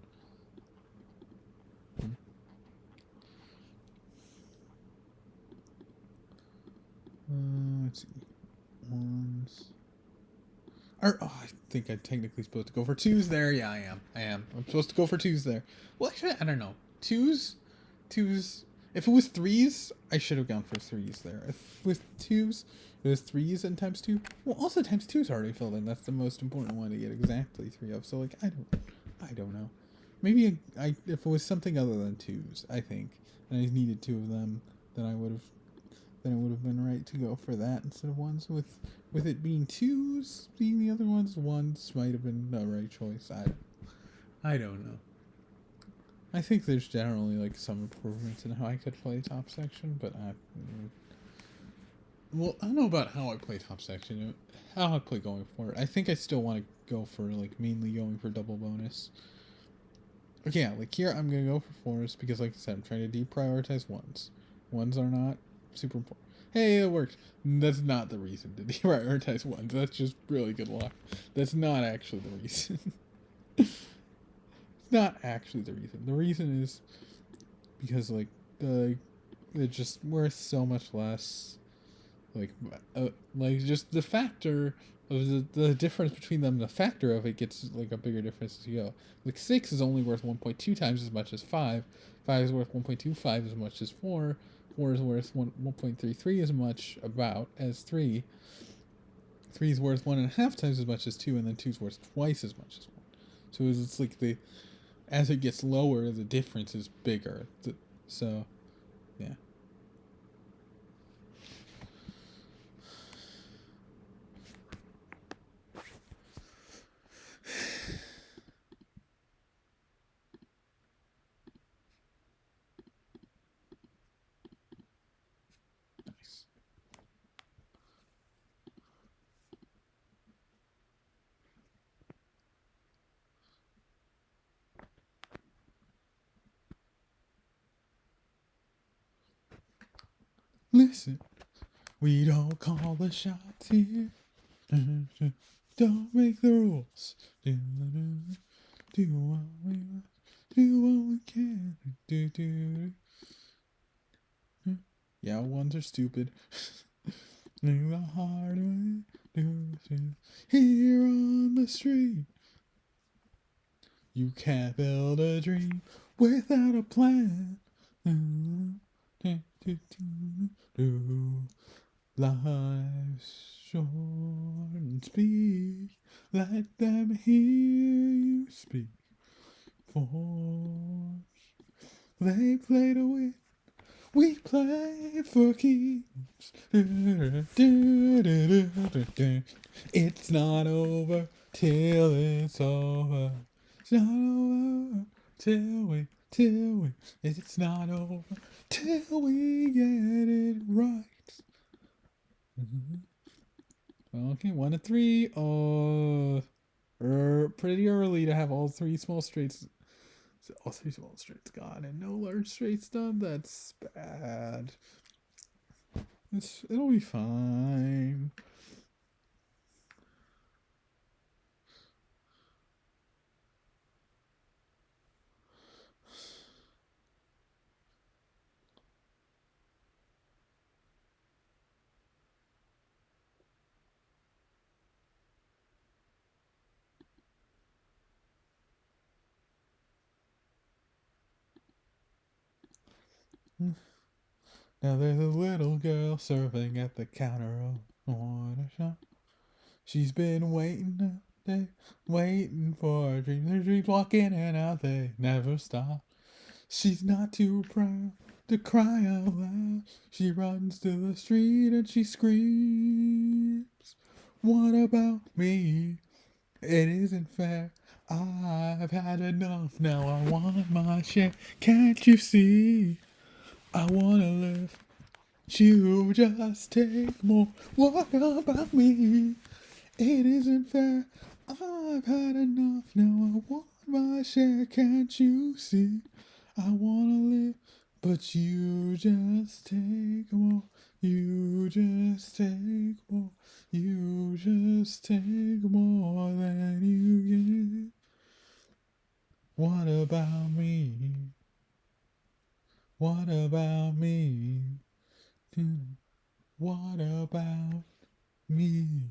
Speaker 1: Let's see. Ones... oh, I think I'm technically supposed to go for 2s there. Yeah, I am. I'm supposed to go for 2s there. Well, actually, I don't know. 2s... If it was 3s, I should have gone for 3s there. If with 2s, it was 3s and times 2. Well, also times 2 is already filled in. That's the most important one to get exactly 3 of. So, like, I don't know. Maybe if it was something other than 2s, I think, and I needed 2 of them, then it would have been right to go for that instead of 1s. With it being 2s, being the other ones, 1s might have been the right choice. I don't know. I think there's generally like some improvements in how I could play top section, but well, I don't know about how I play top section, how I play going for it. I think I still want to go for like mainly going for double bonus. Okay, yeah, like here I'm gonna go for 4s because, like I said, I'm trying to deprioritize 1s. 1s are not super important. Hey, it worked. That's not the reason to deprioritize 1s. That's just really good luck. That's not actually the reason. Not actually the reason. The reason is because like it's just worth so much less. Like just the factor of the difference between them. The factor of it gets like a bigger difference as you go. Like 6 is only worth 1.2 times as much as 5. 5 is worth 1.25 as much as 4. 4 is worth 1.33 as much about as 3. 3 is worth 1.5 times as much as 2, and then 2 is worth twice as much as 1. So it's like as it gets lower, the difference is bigger. So, yeah. Nice. Listen, we don't call the shots here. Don't make the rules. Do what we want. Do what we can. Do. Yeah, 1s are stupid. Do the hard way. Do here on the street. You can't build a dream without a plan. Life's short and speak. Let them hear you speak. For they play to win. We play for keeps. It's not over till it's over. It's not over till we. It's not over till we get it right. Okay, 1 to 3. Pretty early to have all three small straights. All three small straights gone and no large straights done. That's bad. It'll be fine. Now there's a little girl serving at the counter of a shop. She's been waiting all day, waiting for her dreams. Her dreams walk in and out, they never stop. She's not too proud to cry out loud. She runs to the street and she screams, "What about me? It isn't fair. I've had enough, now I want my share. Can't you see? I wanna live. You just take more. What about me? It isn't fair. I've had enough, now I want my share. Can't you see? I wanna live, but you just take more. You just take more. You just take more than you give. What about me? What about me? What about me?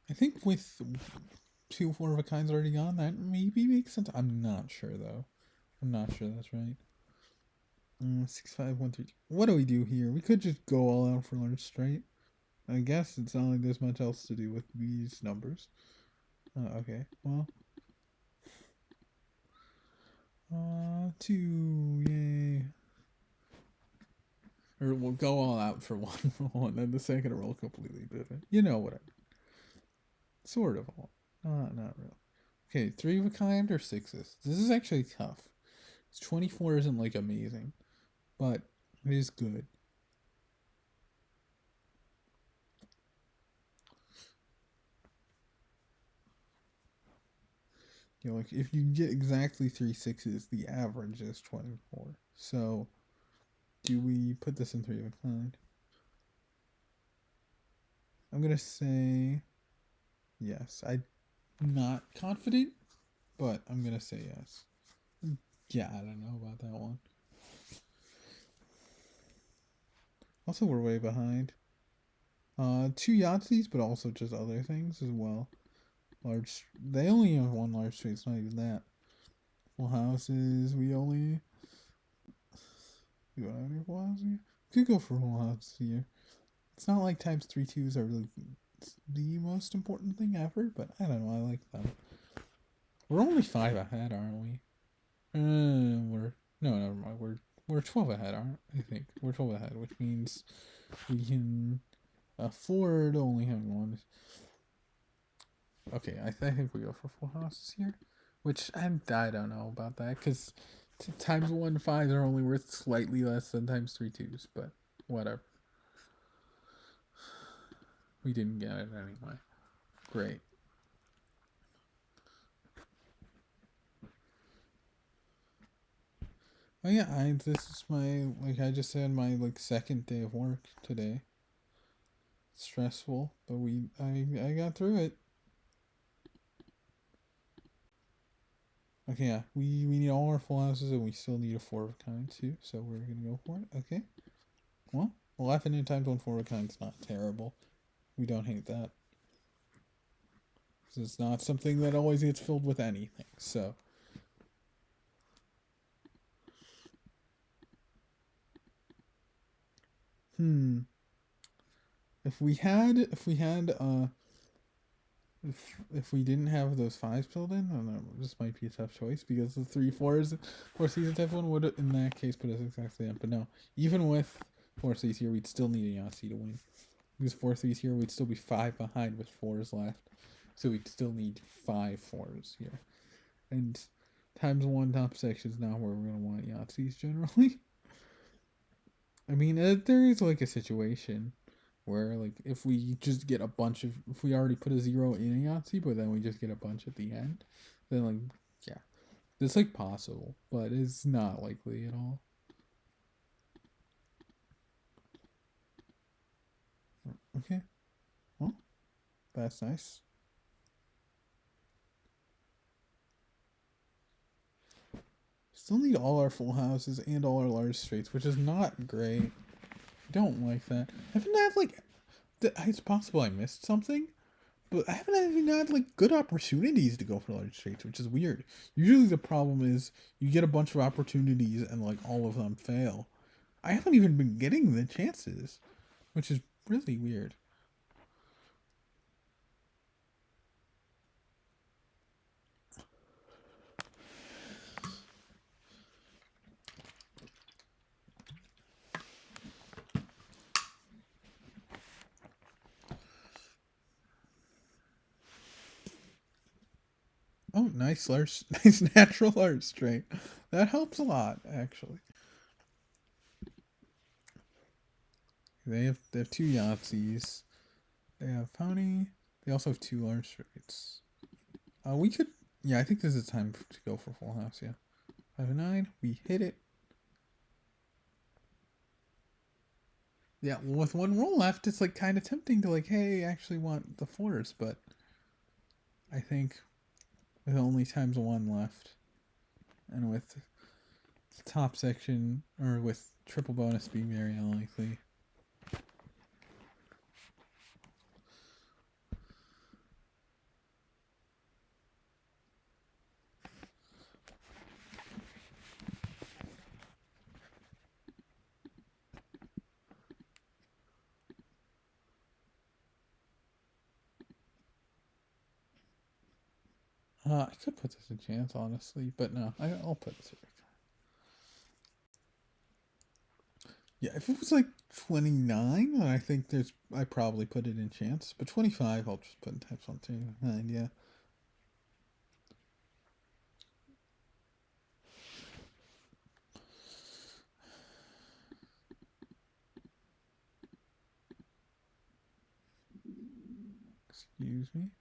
Speaker 1: I think with 2 4 of a kinds already gone, that maybe makes sense. I'm not sure though. I'm not sure that's right. 6 5 1 3 2. What do we do here? We could just go all out for large straight. I guess it's not like there's much else to do with these numbers. Okay, well, 2, yay. Or we'll go all out for one roll, and then the second roll completely different. You know what I mean. Sort of all. Not really. Okay, 3 of a kind or 6s? This is actually tough. 24 isn't like amazing, but it is good. You know, like if you get exactly 3 6s, the average is 24. So, do we put this in 3 of a kind? I'm gonna say yes. I'm not confident, but I'm gonna say yes. Yeah, I don't know about that one. Also, we're way behind. 2 Yahtzees, but also just other things as well. Large. They only have 1 large straight. It's not even that. Full houses. We only. We don't have any full houses here. Could go for full houses here. It's not like times 3 2s are really the most important thing ever, but I don't know. I like them. We're only 5 ahead, aren't we? We're no, never mind. We're 12 ahead, aren't we? I think we're 12 ahead, which means we can Ford only having one. Okay, I think we go for full houses here, which I don't know about that because times 1 5s are only worth slightly less than times 3 2s, but whatever. We didn't get it anyway. Great. Oh yeah, this is my, like I just said, my like second day of work today. Stressful, but I got through it. Okay, yeah, we need all our full houses, and we still need a 4 of a kind too. So we're gonna go for it. Okay. Well, 11 in times 1 4 of a kind is not terrible. We don't hate that. It's not something that always gets filled with anything. So. Hmm. If we didn't have those 5s filled in, I don't know, this might be a tough choice because the 3 4s for season type 1 would in that case put us exactly up. But no, even with 4 3s here, we'd still need a Yahtzee to win. Because 4 3s here, we'd still be 5 behind with 4s left. So we'd still need 5 4s here. And times 1 top section is not where we're going to want Yahtzees generally. I mean, there is like a situation where like if we just get a bunch of, if we already put a 0 in a Yahtzee but then we just get a bunch at the end, then like yeah, it's like possible, but it's not likely at all. Okay, well, that's nice. Still need all our full houses and all our large straights, which is not great. I don't like that. I haven't had like it's possible I missed something, but I haven't even had like good opportunities to go for large straights, which is weird. Usually the problem is you get a bunch of opportunities and like all of them fail. I haven't even been getting the chances, which is really weird. Oh, nice large, nice natural large straight. That helps a lot, actually. They have 2 Yahtzees. They have Pony. They also have 2 large straights. We could, yeah. I think this is time to go for full house. Yeah, 5 9. We hit it. Yeah, with 1 roll left, it's like kind of tempting to like, hey, I actually want the 4s, but I think with only times 1 left, and with the top section or with triple bonus being very unlikely. I could put this in chance, honestly, but no, I'll put this here. Yeah, if it was like 29, then I think I probably put it in chance. But 25, I'll just put in times 1 2 9. Yeah. Excuse me.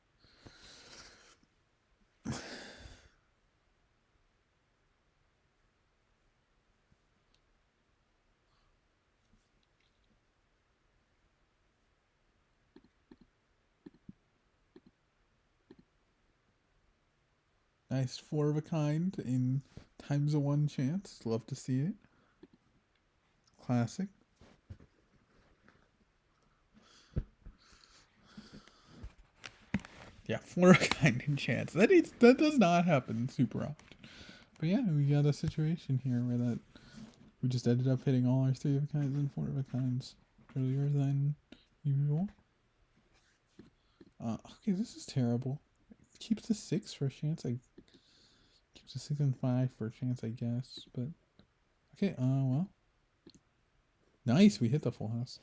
Speaker 1: Nice 4 of a kind in times a 1 chance. Love to see it. Classic. Yeah, 4 of a kind in chance. That does not happen super often. But yeah, we got a situation here where that we just ended up hitting all our 3 of a kinds and 4 of a kinds earlier than usual. Okay, this is terrible. It keeps the 6 for a chance. Keeps a 6 and 5 for a chance, I guess. But okay, well, nice. We hit the full house.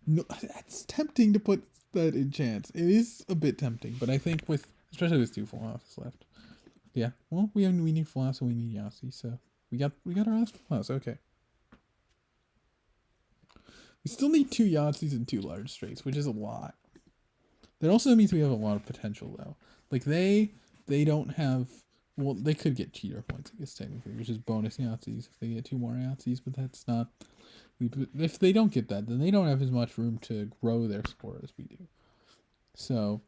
Speaker 1: No, that's tempting to put that in chance. It is a bit tempting, but I think with especially with 2 full houses left. Yeah. Well, we need full house and we need Yahtzee, so we got our last full house. Okay. We still need 2 Yahtzees and 2 large straights, which is a lot. That also means we have a lot of potential though. Like they don't have. Well, they could get cheater points, I guess technically, which is bonus Yahtzees if they get 2 more Yahtzees, but that's not. If they don't get that, then they don't have as much room to grow their score as we do. So,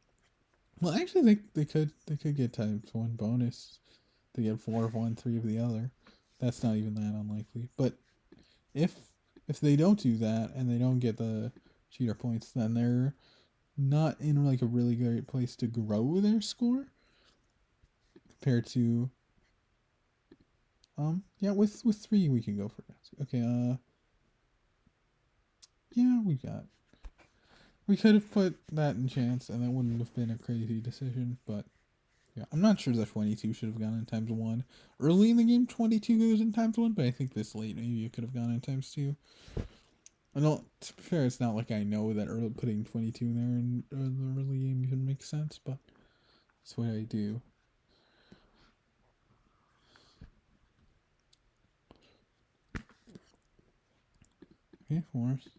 Speaker 1: well, actually, they could get ×1 bonus. They get 4 of one, 3 of the other. That's not even that unlikely. But if if they don't do that and they don't get the cheater points, then they're not in like a really great place to grow their score compared to yeah, with 3 we can go for it. Okay, yeah, we could have put that in chance and that wouldn't have been a crazy decision, but yeah, I'm not sure that 22 should have gone in ×1. Early in the game 22 goes in ×1, but I think this late maybe it could have gone in ×2. I don't, to be fair, it's not like I know that early putting 22 in there in the early game even makes sense, but it's what I do. Okay, force.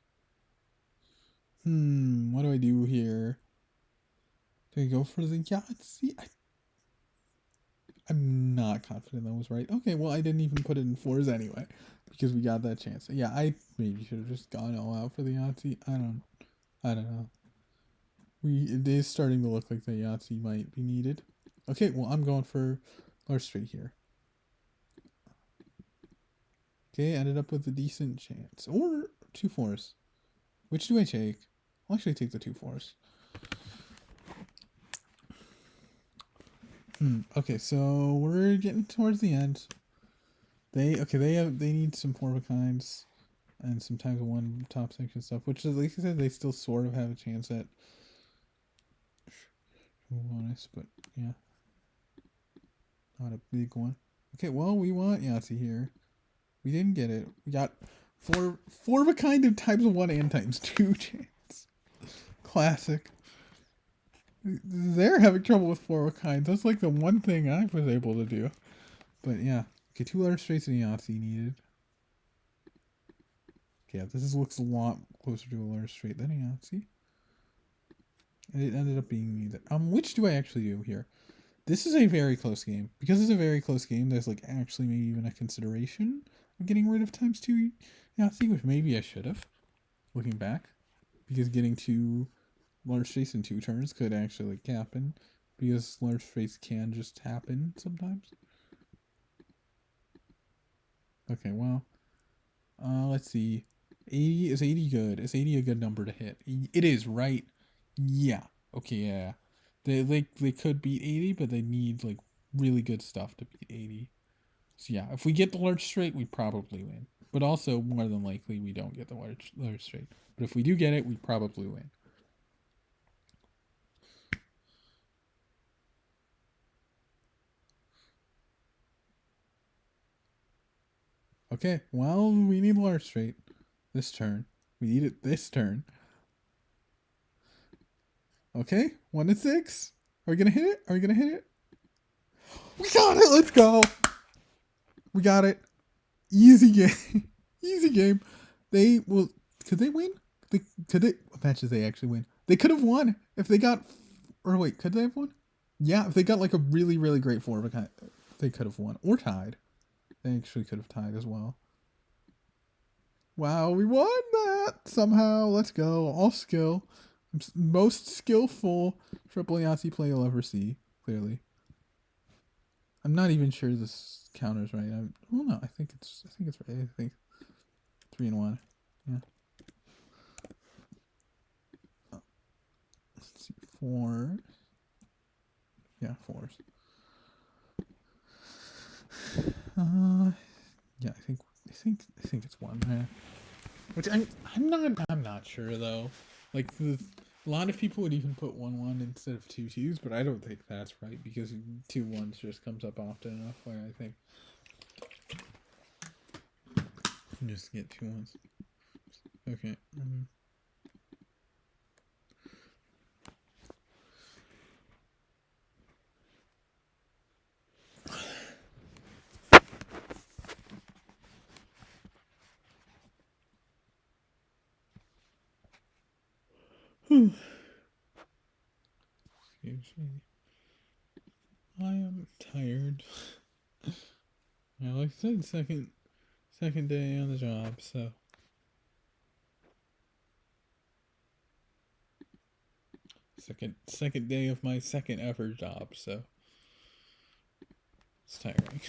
Speaker 1: What do I do here? Do I go for the Yahtzee? I'm not confident that was right. Okay, well, I didn't even put it in 4s anyway because we got that chance. Yeah, I maybe should have just gone all out for the Yahtzee. I don't know. It is starting to look like the Yahtzee might be needed. Okay, well, I'm going for large straight here. Okay, ended up with a decent chance. Or 2 4s. Which do I take? I'll actually take the 2 4s. Okay, so we're getting towards the end. They need some 4 of a kinds and some ×1 top section stuff, which is like I said, they still sort of have a chance at bonus, but yeah, not a big one. Okay, well, we want Yahtzee here. We didn't get it. We got 4 of a kind of ×1 and ×2 chance. Classic. They're having trouble with 4 of a kind. That's like the one thing I was able to do. But yeah, okay, 2 large straights and Yahtzee needed. Yeah, this looks a lot closer to a large straight than a Yahtzee. And it ended up being neither. Which do I actually do here? This is a very close game. Because it's a very close game, there's like actually maybe even a consideration of getting rid of ×2 Yahtzee, which maybe I should have, looking back. Because getting 2 large straights in 2 turns could actually like happen. Because large straights can just happen sometimes. Okay, well. Let's see. 80 is 80 good. Is 80 a good number to hit? It is, right? Yeah. Okay, yeah. They could beat 80, but they need like really good stuff to beat 80. So yeah, if we get the large straight, we probably win. But also more than likely we don't get the large straight. But if we do get it, we probably win. Okay, well, we need large straight this turn. We need it this turn. Okay, 1 to 6. Are we gonna hit it? Are we gonna hit it? We got it. Let's go. We got it. Easy game. Easy game. They will. Could they win? Could they? What matches they actually win? They could have won if they got. Or wait, could they have won? Yeah, if they got like a really, really great 4 of a kind, they could have won or tied. They actually could have tied as well. Wow, we won that somehow. Let's go. All skill. Most skillful triple Yahtzee play you'll ever see. Clearly. I'm not even sure this counters right. Well, no, I think it's right. I think 3 and 1. Yeah. Let's see, 4. Yeah, 4s. Yeah, I think it's 1. Yeah. Which I'm not sure though. Like a lot of people would even put 1-1 instead of 2-2s, but I don't think that's right because 2-1s just comes up often enough where I think you just get 2-1s. Okay. Excuse me. I am tired. Yeah, like I said, second day on the job, so second day of my second ever job, so it's tiring.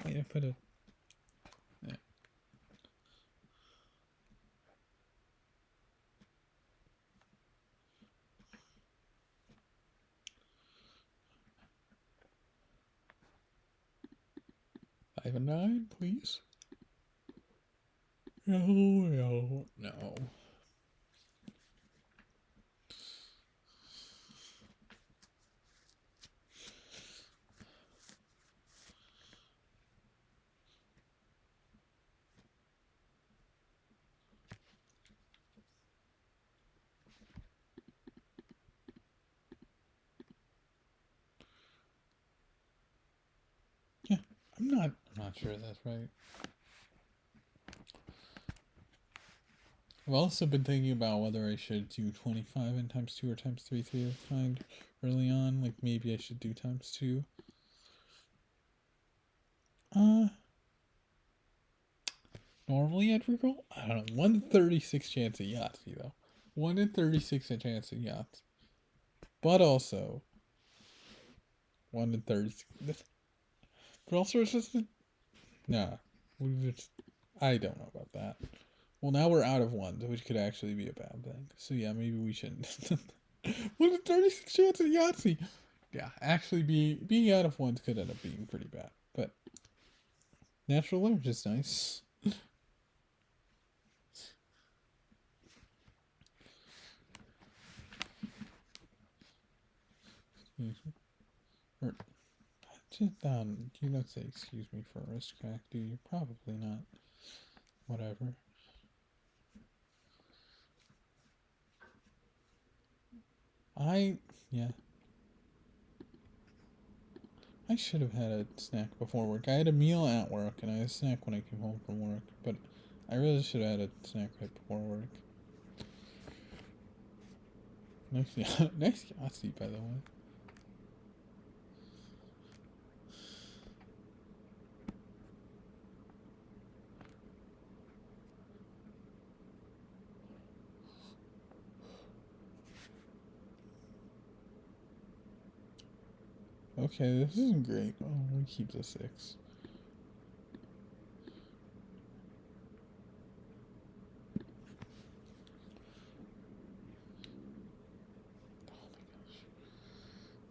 Speaker 1: Wait, I put a 5 and 9, please. No. Yeah, I'm not sure that's right. I've also been thinking about whether I should do 25 and times 2 or times 3 times early on. Like maybe I should do times 2. Normally I'd reroll. I don't know. 1 in 36 chance at Yahtzee though. 1 in 36 chance at Yahtzee. But also 1 in 36. But also it's just nah. I don't know about that. Well, now we're out of ones, which could actually be a bad thing. So yeah, maybe we shouldn't. 1 in 36 chance at Yahtzee. Yeah, actually being out of ones could end up being pretty bad. But natural leverage is nice. Or just you don't say excuse me for a wrist crack, do you? Probably not. Whatever. Yeah. I should have had a snack before work. I had a meal at work and I had a snack when I came home from work, but I really should have had a snack right before work. Nice, nice Yahtzee, by the way. Okay, this isn't great. Oh, we keep the 6.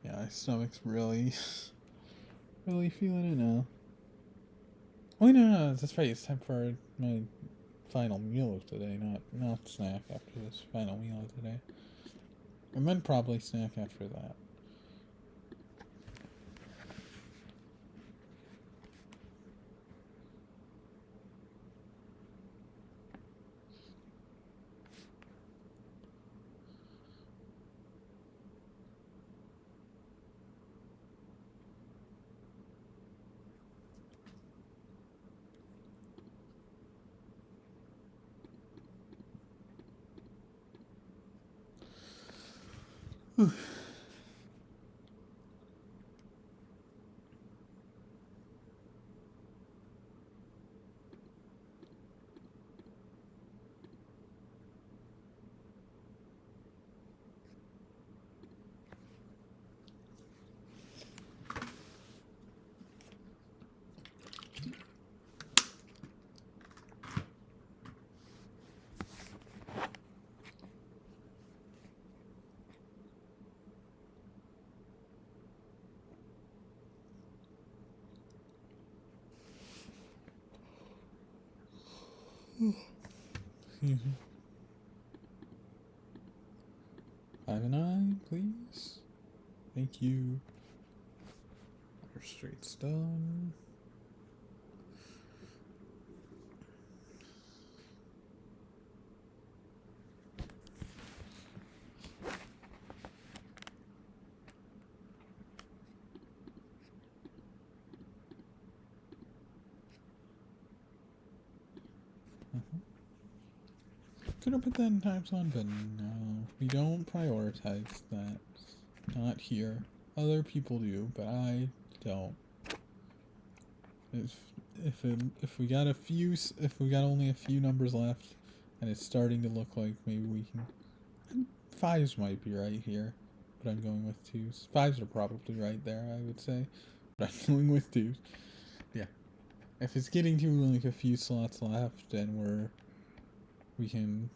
Speaker 1: Yeah, my stomach's really feeling it now. Oh, no, that's right. It's time for my final meal of today, not snack after this final meal of today. I meant probably snack after that. Excuse me. 5 and 9, please. Thank you. Your street's done. Could have put that in times one, but no. We don't prioritize that. Not here. Other people do, but I don't. If we got only a few numbers left, and it's starting to look like maybe we can. Fives might be right here, but I'm going with twos. Fives are probably right there, I would say, but I'm going with twos. Yeah. If it's getting to like a few slots left, and we can,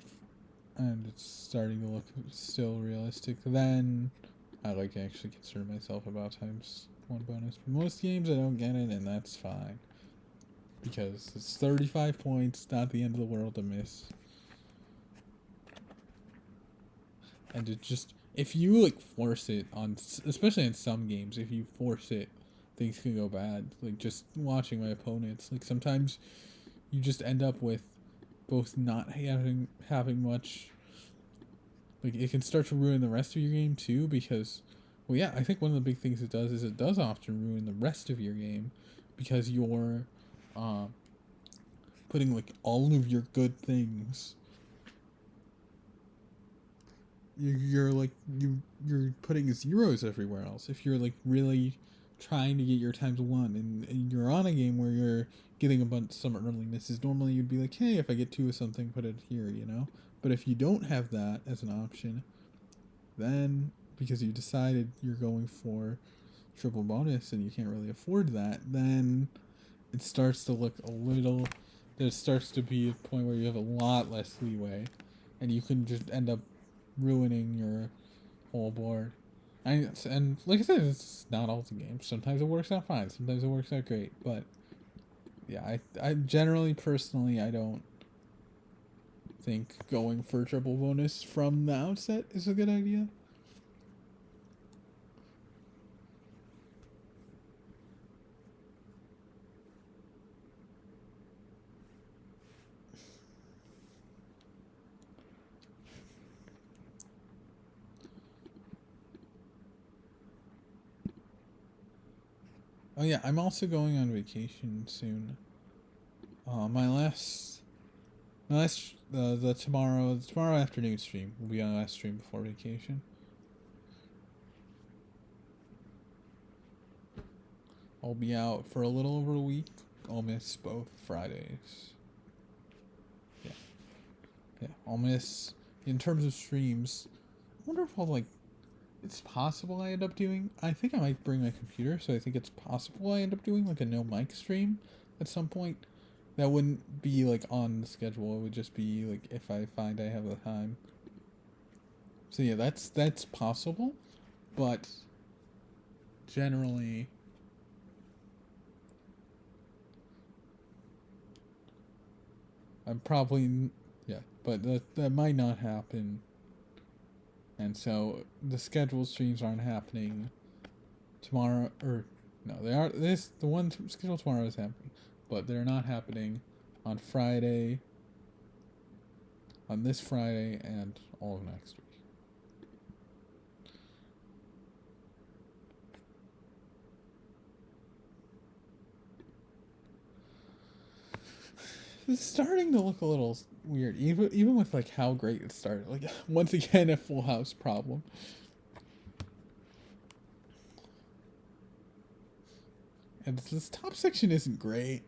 Speaker 1: and it's starting to look still realistic, then I like actually consider myself about times one bonus. For most games, I don't get it, and that's fine. Because it's 35 points, not the end of the world to miss. And it just, if you like force it on, especially in some games, if you force it, things can go bad. Like just watching my opponents, like sometimes you just end up with both not having much. Like it can start to ruin the rest of your game too, because, well, yeah, I think one of the big things it does is it does often ruin the rest of your game, because you're, putting like all of your good things. You're putting zeros everywhere else. If you're like really trying to get your times one, and you're on a game where you're getting some early misses, normally you'd be like, hey, if I get two of something, put it here, you know. But if you don't have that as an option, then because you decided you're going for triple bonus and you can't really afford that, then it starts to look a little. There starts to be a point where you have a lot less leeway, and you can just end up ruining your whole board. And like I said, it's not all the games. Sometimes it works out fine. Sometimes it works out great. But yeah, I generally, personally, I don't think going for triple bonus from the outset is a good idea. Oh yeah, I'm also going on vacation soon. The tomorrow afternoon stream will be our last stream before vacation. I'll be out for a little over a week. I'll miss both Fridays. Yeah, yeah. I'll miss, in terms of streams. I wonder if I'll like. It's possible I end up doing. I think I might bring my computer, so I think it's possible I end up doing like a no mic stream at some point. That wouldn't be like on the schedule. It would just be like if I find I have the time. So yeah, that's possible, but generally, I'm probably, yeah, but that might not happen. And so the scheduled streams aren't happening tomorrow, or no, they are. The one scheduled tomorrow is happening, but they're not happening on Friday, on this Friday, and all of next week. It's starting to look a little weird, even with like how great it started. Like once again, a full house problem. And this top section isn't great.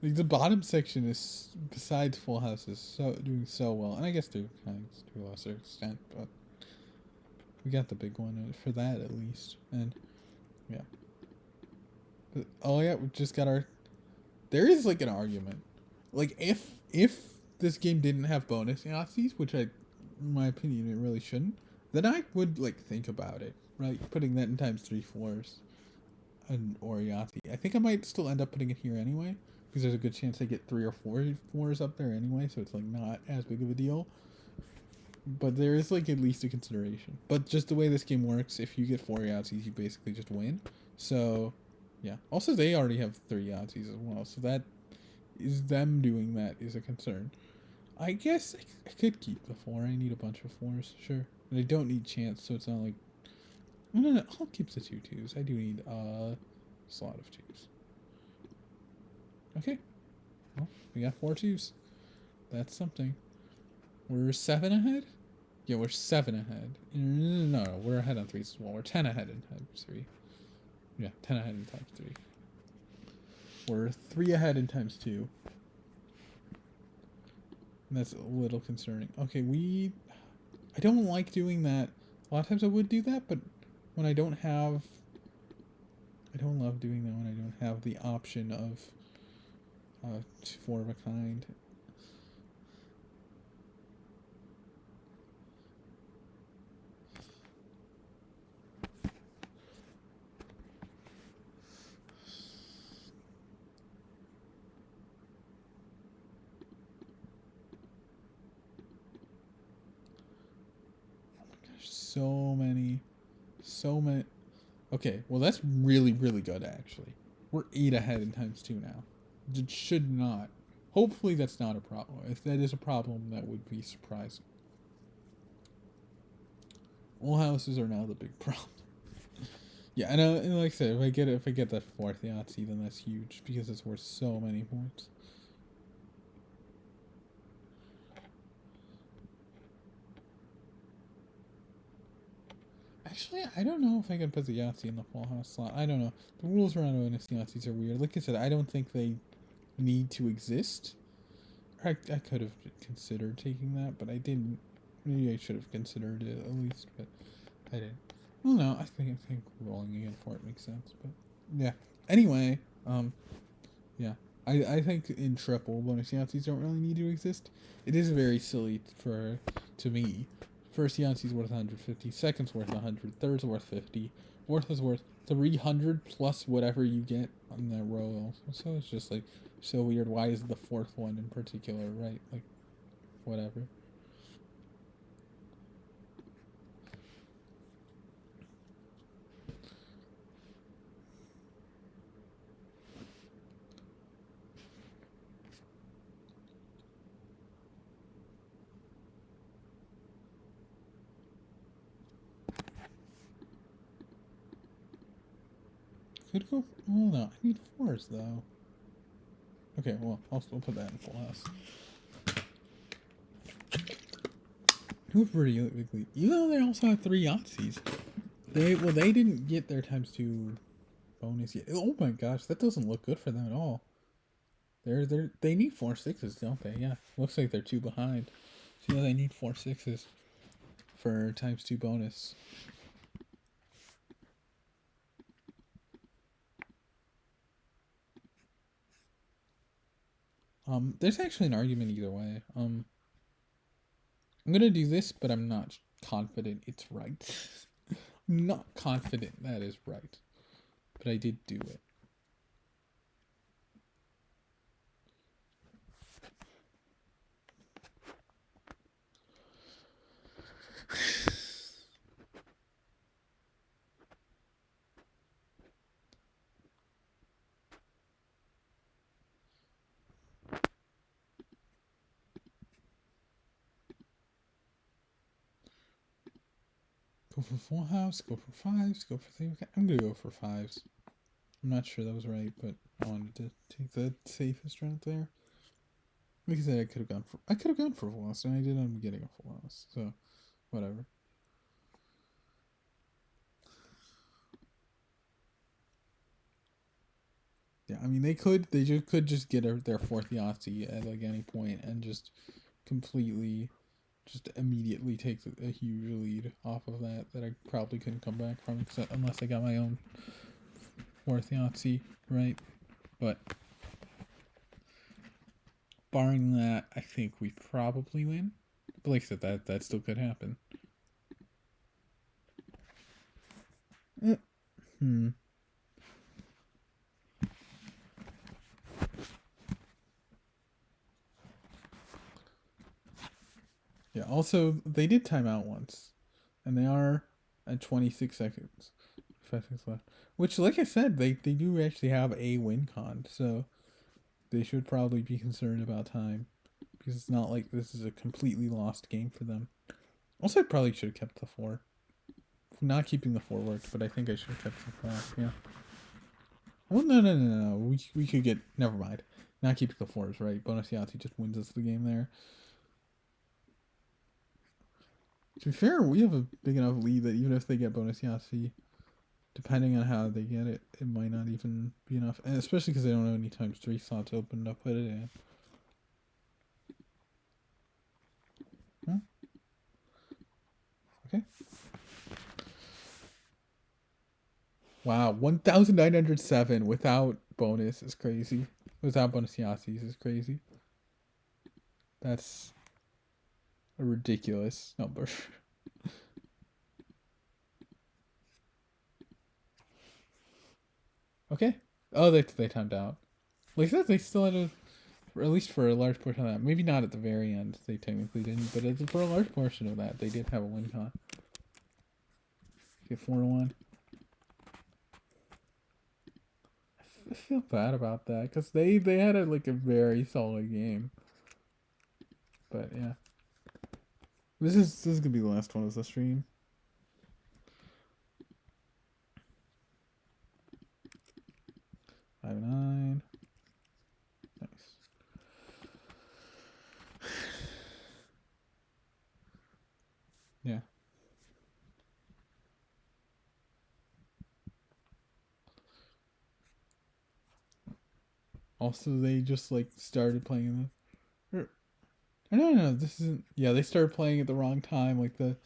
Speaker 1: Like the bottom section is, besides full house, is doing so well, and I guess to a lesser extent, but we got the big one for that at least. And yeah, but, oh yeah, we just got our. There is like an argument, like if this game didn't have bonus Yahtzees, which in my opinion, it really shouldn't, then I would like think about it, right? Putting that in times 3 fours, or Yahtzee. I think I might still end up putting it here anyway, because there's a good chance I get 3 or 4 fours up there anyway, so it's like not as big of a deal. But there is like at least a consideration. But just the way this game works, if you get 4 Yahtzees, you basically just win. So yeah. Also, they already have 3 Yahtzees as well, so that is them doing that is a concern. I guess I could keep the 4. I need a bunch of 4s, sure. But I don't need chance, so it's not like. No, I'll keep the 2 twos. I do need a slot of 2s. Okay. Well, we got 4 twos. That's something. We're 7 ahead? Yeah, we're 7 ahead. No, we're ahead on 3s as well. We're 10 ahead in times 3. Yeah, 10 ahead in times 3. We're 3 ahead in times 2. And that's a little concerning. Okay, I don't like doing that. A lot of times I would do that, but when I don't have... I don't love doing that when I don't have the option of 4 of a kind. So many. Okay, well that's really, really good actually. We're 8 ahead in times 2 now. It should not. Hopefully that's not a problem. If that is a problem, that would be surprising. All houses are now the big problem. Yeah, and like I said, if I get that 4th Yahtzee, then that's huge because it's worth so many points. Actually, I don't know if I can put the Yahtzee in the full house slot. I don't know. The rules around bonus Yahtzees are weird. Like I said, I don't think they need to exist. I could have considered taking that, but I didn't. Maybe I should have considered it at least, but I didn't. Well, no, I think rolling again for it makes sense, but yeah. Anyway, yeah. I think in triple, bonus Yahtzees don't really need to exist. It is very silly to me. First Yahtzee's worth 150, second's worth 100, third's worth 50, fourth is worth 300 plus whatever you get on that row. So it's just like so weird. Why is the 4th one in particular, right? Like, whatever. Could go. Oh no, I need 4s though. Okay, well, I'll still put that in full house. Who pretty quickly. Even though they also have 3 Yahtzees. They didn't get their times 2 bonus yet. Oh my gosh, that doesn't look good for them at all. They need 4 6s, don't they? Yeah, looks like they're 2 behind. So yeah, they need 4 6s for times 2 bonus. There's actually an argument either way. I'm gonna do this, but I'm not confident it's right. I'm not confident that is right, but I did do it. Go for full house, go for 5s, go for 3. Okay, I'm gonna go for 5s. I'm not sure that was right, but I wanted to take the safest route there. Like I said, I could have gone for full house, and I did end up getting a full house. So, whatever. Yeah, I mean they could just get their 4th Yahtzee at like any point and just completely, just immediately take a huge lead off of that I probably couldn't come back from unless I got my own 4th Yahtzee, right? But barring that, I think we probably win. But like I said, that still could happen. Hmm. Yeah, also, they did time out once. And they are at 26 seconds. 5 seconds left. Which, like I said, they do actually have a win con. So they should probably be concerned about time. Because it's not like this is a completely lost game for them. Also, I probably should have kept the 4. Not keeping the 4 worked, but I think I should have kept the 5. Yeah. Well, no. We could get... Never mind. Not keeping the 4 is right. Bonus Yahtzee just wins us the game there. To be fair, we have a big enough lead that even if they get bonus Yahtzee, depending on how they get it, it might not even be enough. And especially because they don't have any times 3 slots open to put it in. Huh? Okay. Wow, 1,907 without bonus is crazy. Without bonus Yahtzees is crazy. That's a ridiculous number. Okay. Oh, they timed out. Like that, they still had a, or at least for a large portion of that. Maybe not at the very end. They technically didn't, but for a large portion of that, they did have a win con. Get 4-1. I feel bad about that because they had like a very solid game. But yeah, this is gonna be the last one of the stream. 5-9. Nice. Yeah. Also, they just like started playing the. I don't know. This isn't. Yeah, they started playing at the wrong time. Like the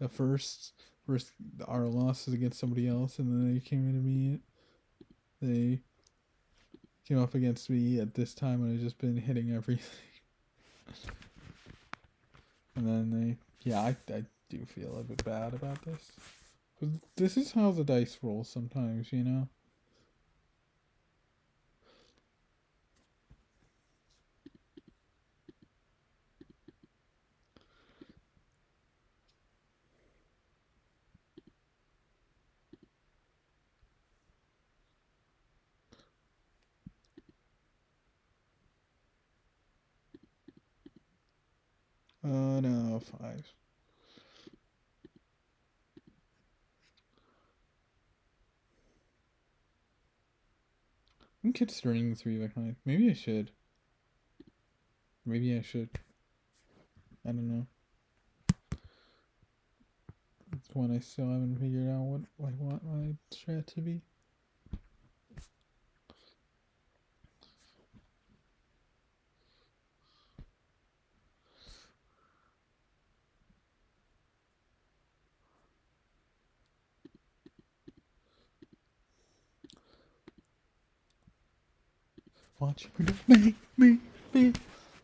Speaker 1: first our losses against somebody else, and then they came into me. They came up against me at this time, and I've just been hitting everything. And then yeah, I do feel a bit bad about this. But this is how the dice roll sometimes, you know. No, 5. I'm considering the 3 behind. Maybe I should. Maybe I should. I don't know. It's one I still haven't figured out what I want my strat to be. Want you to make me feel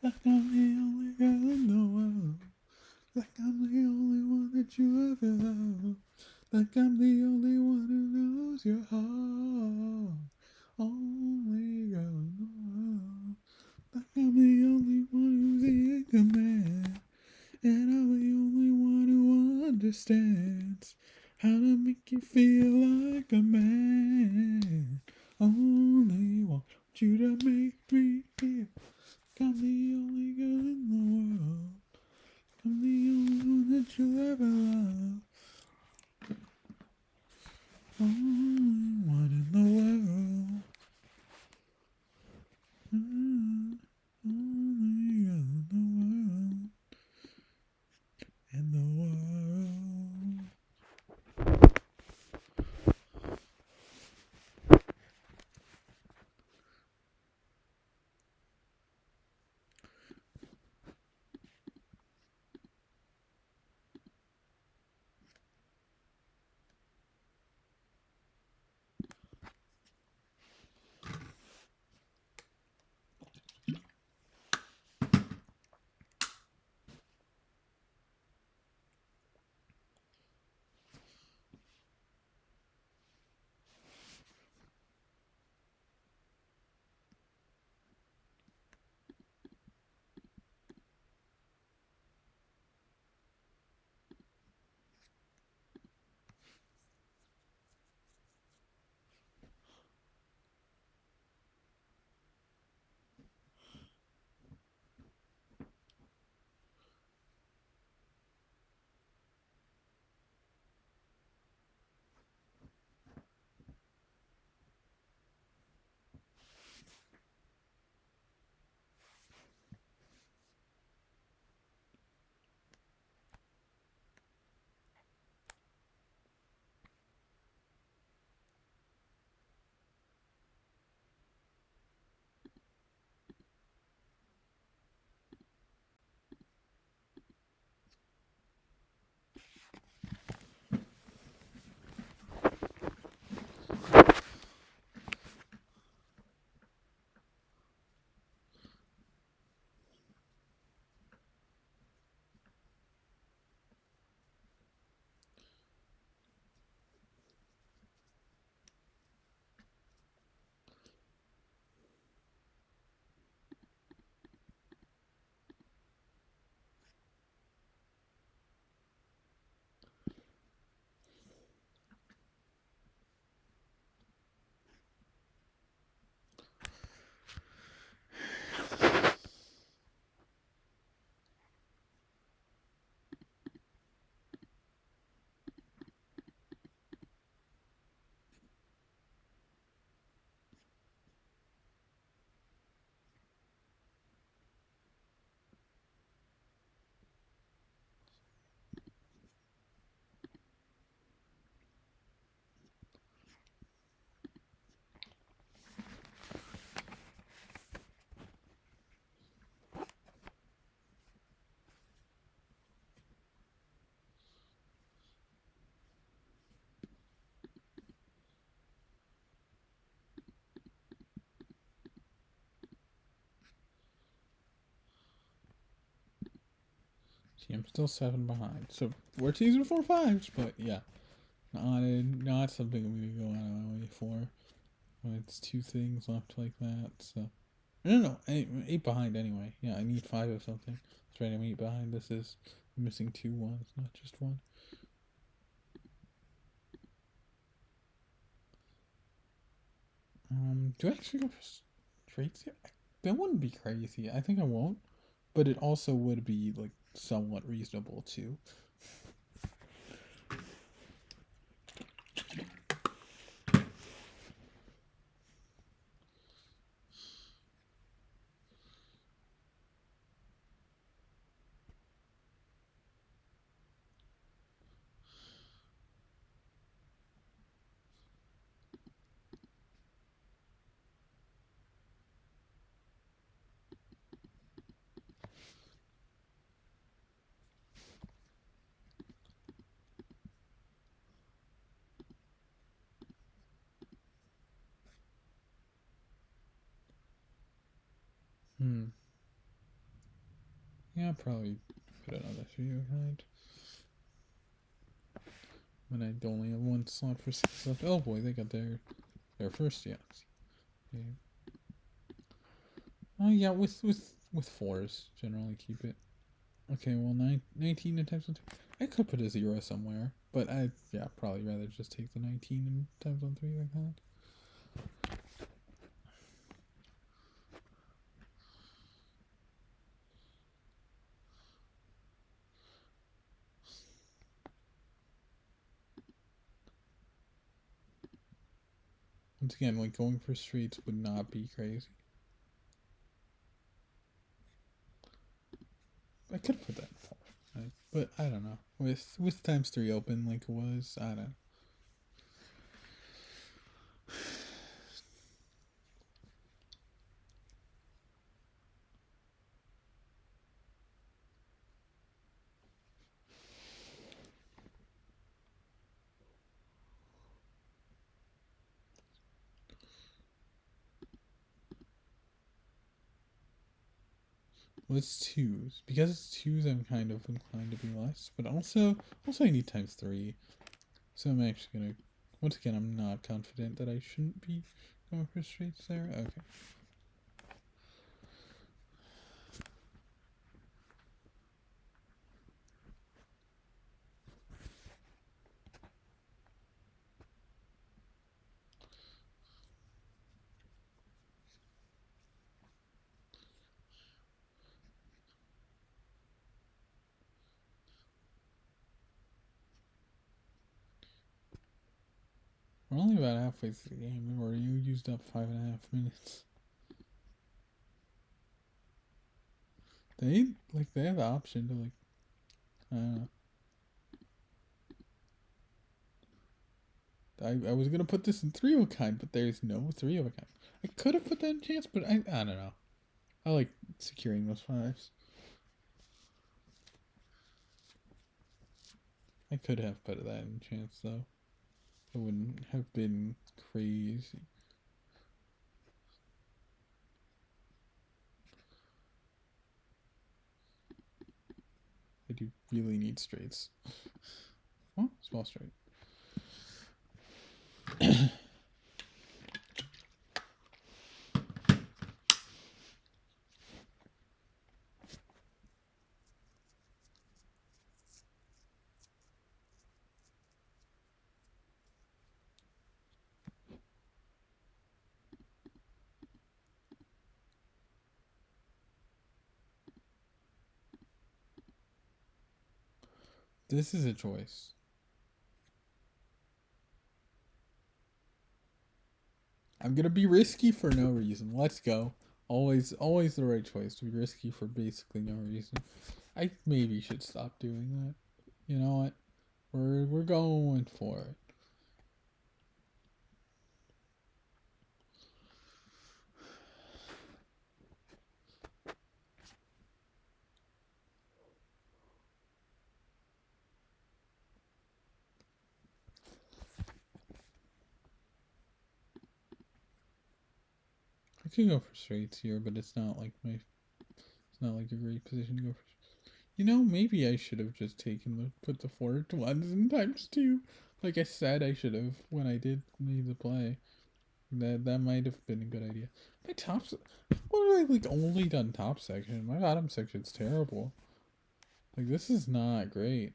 Speaker 1: like I'm the only girl in the world. Like I'm the only one that you ever love. Like I'm the only one who knows your heart. Only girl in the world. Like I'm the only one who's in command. And I'm the only one who understands how to make you feel like a man. Only want you to make me feel like I'm the only girl in the world. I'm the only one that you ever love. Only one in the world. Only girl in the world. In the world. See, I'm still 7 behind. So we're teasing 4-5s, but yeah. Not something I'm gonna go out of my way for. When it's 2 things left like that, so. No, 8 behind anyway. Yeah, I need 5 of something. That's right, I'm 8 behind. This is missing 2 ones, not just 1. Do I actually go for straights here? That wouldn't be crazy. I think I won't. But it also would be, like, somewhat reasonable, too. Yeah, I'll probably put another 3 behind. When I only have 1 slot for 6 left. Oh boy, they got their first Yahtzee. Okay. Oh yeah, with 4s, generally keep it. Okay, well, 19 and times on 3. I could put a 0 somewhere, but yeah, probably rather just take the 19 and times on 3 like that. Once again, like, going for straights would not be crazy. I could put that in 4, right? But I don't know. With times 3 open like it was, I don't know. Well, it's 2s. Because it's 2s, I'm kind of inclined to be less. But also I need times 3. So I'm actually gonna. Once again, I'm not confident that I shouldn't be going for straights there. Okay. We're only about halfway through the game. We've already used up 5.5 minutes. They have the option to, like, I don't know. I was gonna put this in 3 of a kind, but there's no 3 of a kind. I could have put that in chance, but I don't know. I like securing those 5s. I could have put that in chance though. It wouldn't have been crazy. I do really need straights. Oh, small straight. This is a choice. I'm gonna be risky for no reason. Let's go. Always the right choice to be risky for basically no reason. I maybe should stop doing that. You know what? We're going for it. I can go for straights here, but it's not like a great position to go for. You know, maybe I should have just put the 4 ones in ×2. Like I said, I should have when I did leave the play. That might have been a good idea. My what have I like only done top section? My bottom section's terrible. Like this is not great.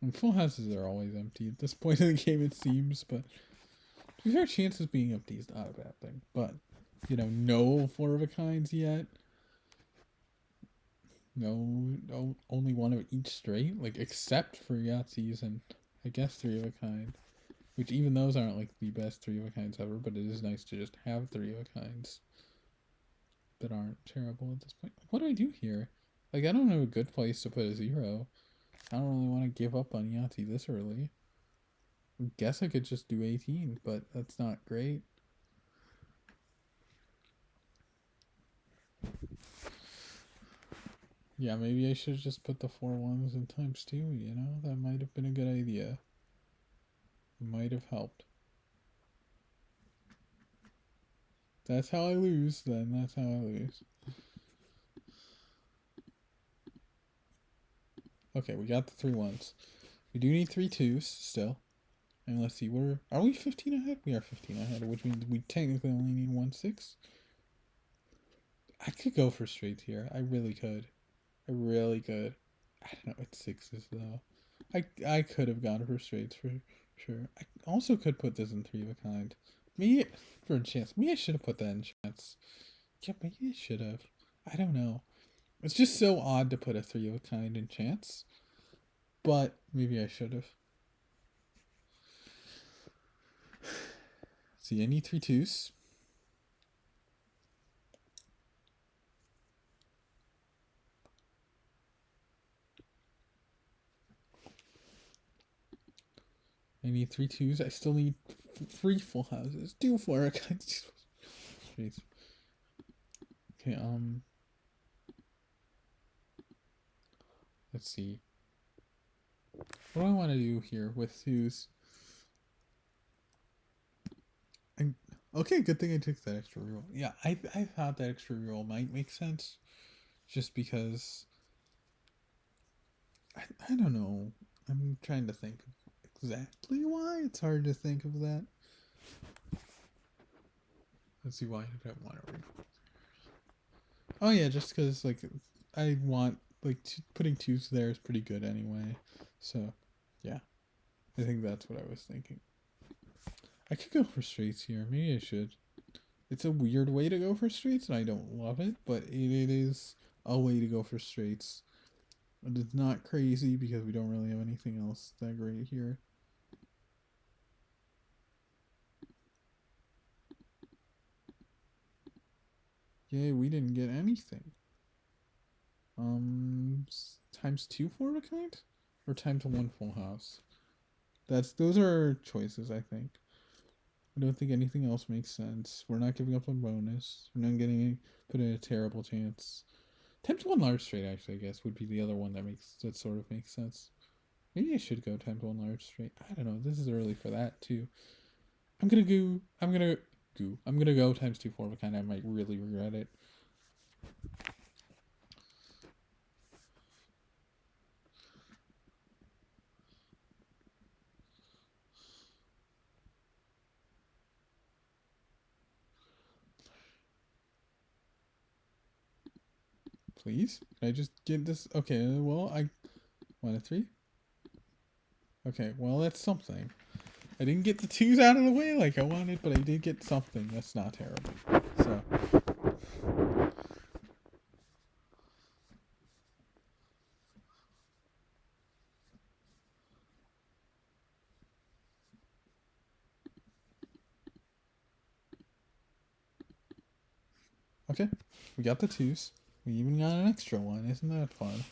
Speaker 1: And full houses are always empty at this point in the game, it seems. But to be fair, chances being empty is not a bad thing. But you know, no 4 of a kinds yet. No, only one of each straight, like except for Yahtzees and I guess 3 of a kind, which even those aren't like the best 3 of a kinds ever, but it is nice to just have 3 of a kinds that aren't terrible at this point. What do I do here? Like I don't know a good place to put a 0. I don't really want to give up on Yahtzee this early. I guess I could just do 18, but that's not great. Yeah, maybe I should just put the 4 ones in ×2, you know? That might have been a good idea. It might have helped. That's how I lose, then. That's how I lose. Okay, we got the 3 ones. We do need 3 2s still. And let's see, are we 15 ahead? We are 15 ahead, which means we technically only need 1 6. I could go for straights here. I really could. I really could. I don't know what 6s though. I could have gone for straights for sure. I also could put this in 3 of a kind. Maybe for a chance. Maybe I should have put that in chance. Yeah, maybe I should have. I don't know. It's just so odd to put a 3 of a kind in chance. But maybe I should have. See, I need 3 2s. I need 3 2s. I still need 3 full houses. 2 4 of a kind. Jeez. Okay, let's see. What do I want to do here with 2s? Okay, good thing I took that extra reroll. Yeah, I thought that extra reroll might make sense. Just because... I don't know. I'm trying to think exactly why. It's hard to think of that. Let's see, why did I want to reroll? Oh yeah, just because, like, I want... Like, putting 2s there is pretty good anyway. So, yeah. I think that's what I was thinking. I could go for straights here. Maybe I should. It's a weird way to go for straights, and I don't love it, but it is a way to go for straights. But it's not crazy because we don't really have anything else that great here. Yay, we didn't get anything. ×2 4 of a kind? Or ×1 full house? Those are choices, I think. I don't think anything else makes sense. We're not giving up on bonus. We're not put in a terrible chance. ×1 large straight, actually, I guess, would be the other one that sort of makes sense. Maybe I should go ×1 large straight. I don't know. This is early for that too. I'm gonna go ×2 4 of a kind. I might really regret it. Please? Can I just get this? Okay, well, I want a 3. Okay, well, that's something. I didn't get the 2s out of the way like I wanted, but I did get something. That's not terrible. So. Okay, we got the 2s. We even got an extra one. Isn't that fun?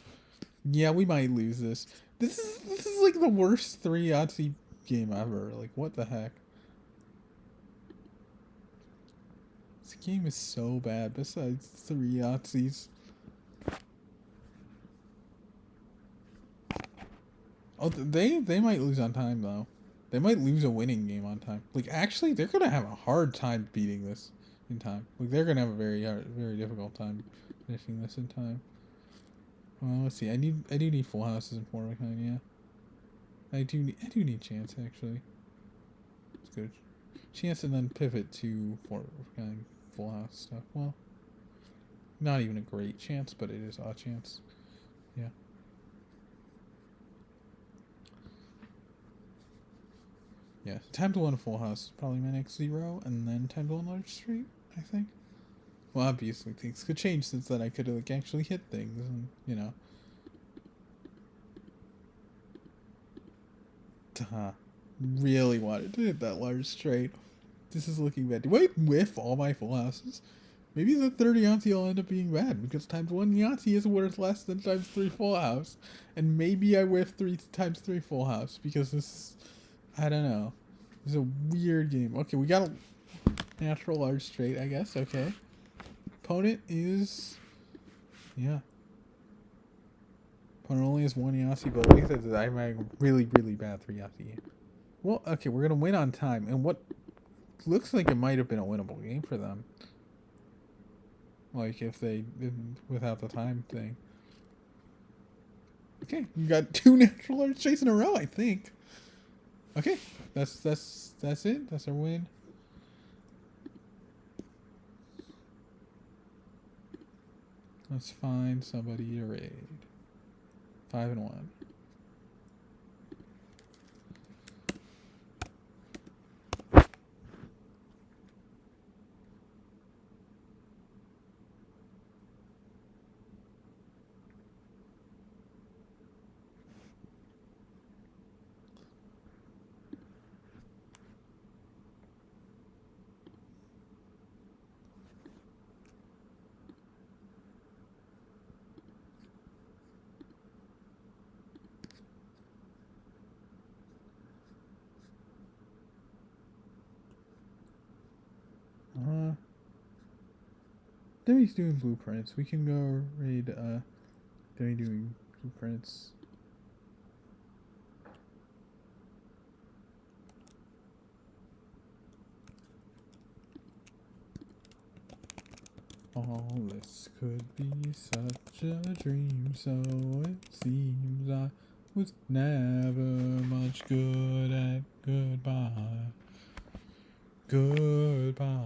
Speaker 1: Yeah, we might lose this. This is like the worst 3 Yahtzee game ever. Like, what the heck? This game is so bad. Besides 3 Yahtzees. Oh, they might lose on time though. They might lose a winning game on time. Like, actually, they're gonna have a hard time beating this in time. Like, they're gonna have a very difficult time finishing this in time. Well, let's see. I do need full houses in 4 of a kind. Yeah, I do need chance actually. It's good. Chance and then pivot to 4 of a kind full house stuff. Well, not even a great chance, but it is a chance. Yeah. Yeah. Time to win a full house is probably my next 0, and then time to win large street, I think. Well, obviously things could change since then. I could like actually hit things, and you know. Really wanted to hit that large straight. This is looking bad. Do I whiff all my full houses? Maybe the third Yahtzee will end up being bad because times 1 Yahtzee is worth less than times 3 full house, and maybe I whiff 3 times 3 full house because this is, I don't know. This is a weird game. Okay, we got a natural large straight, I guess. Okay. Opponent is, yeah. Opponent only has 1 Yahtzee, but like I said, I'm a really, really bad 3 Yahtzee. Well, okay, we're gonna win on time, and what looks like it might have been a winnable game for them. Like if they didn't without the time thing. Okay, you got 2 natural large straights in a row, I think. Okay, that's it. That's our win. Let's find somebody to raid. 5 and 1. Demi's doing blueprints. We can go raid Demi doing blueprints. All this could be such a dream, so it seems I was never much good at goodbye. Goodbye.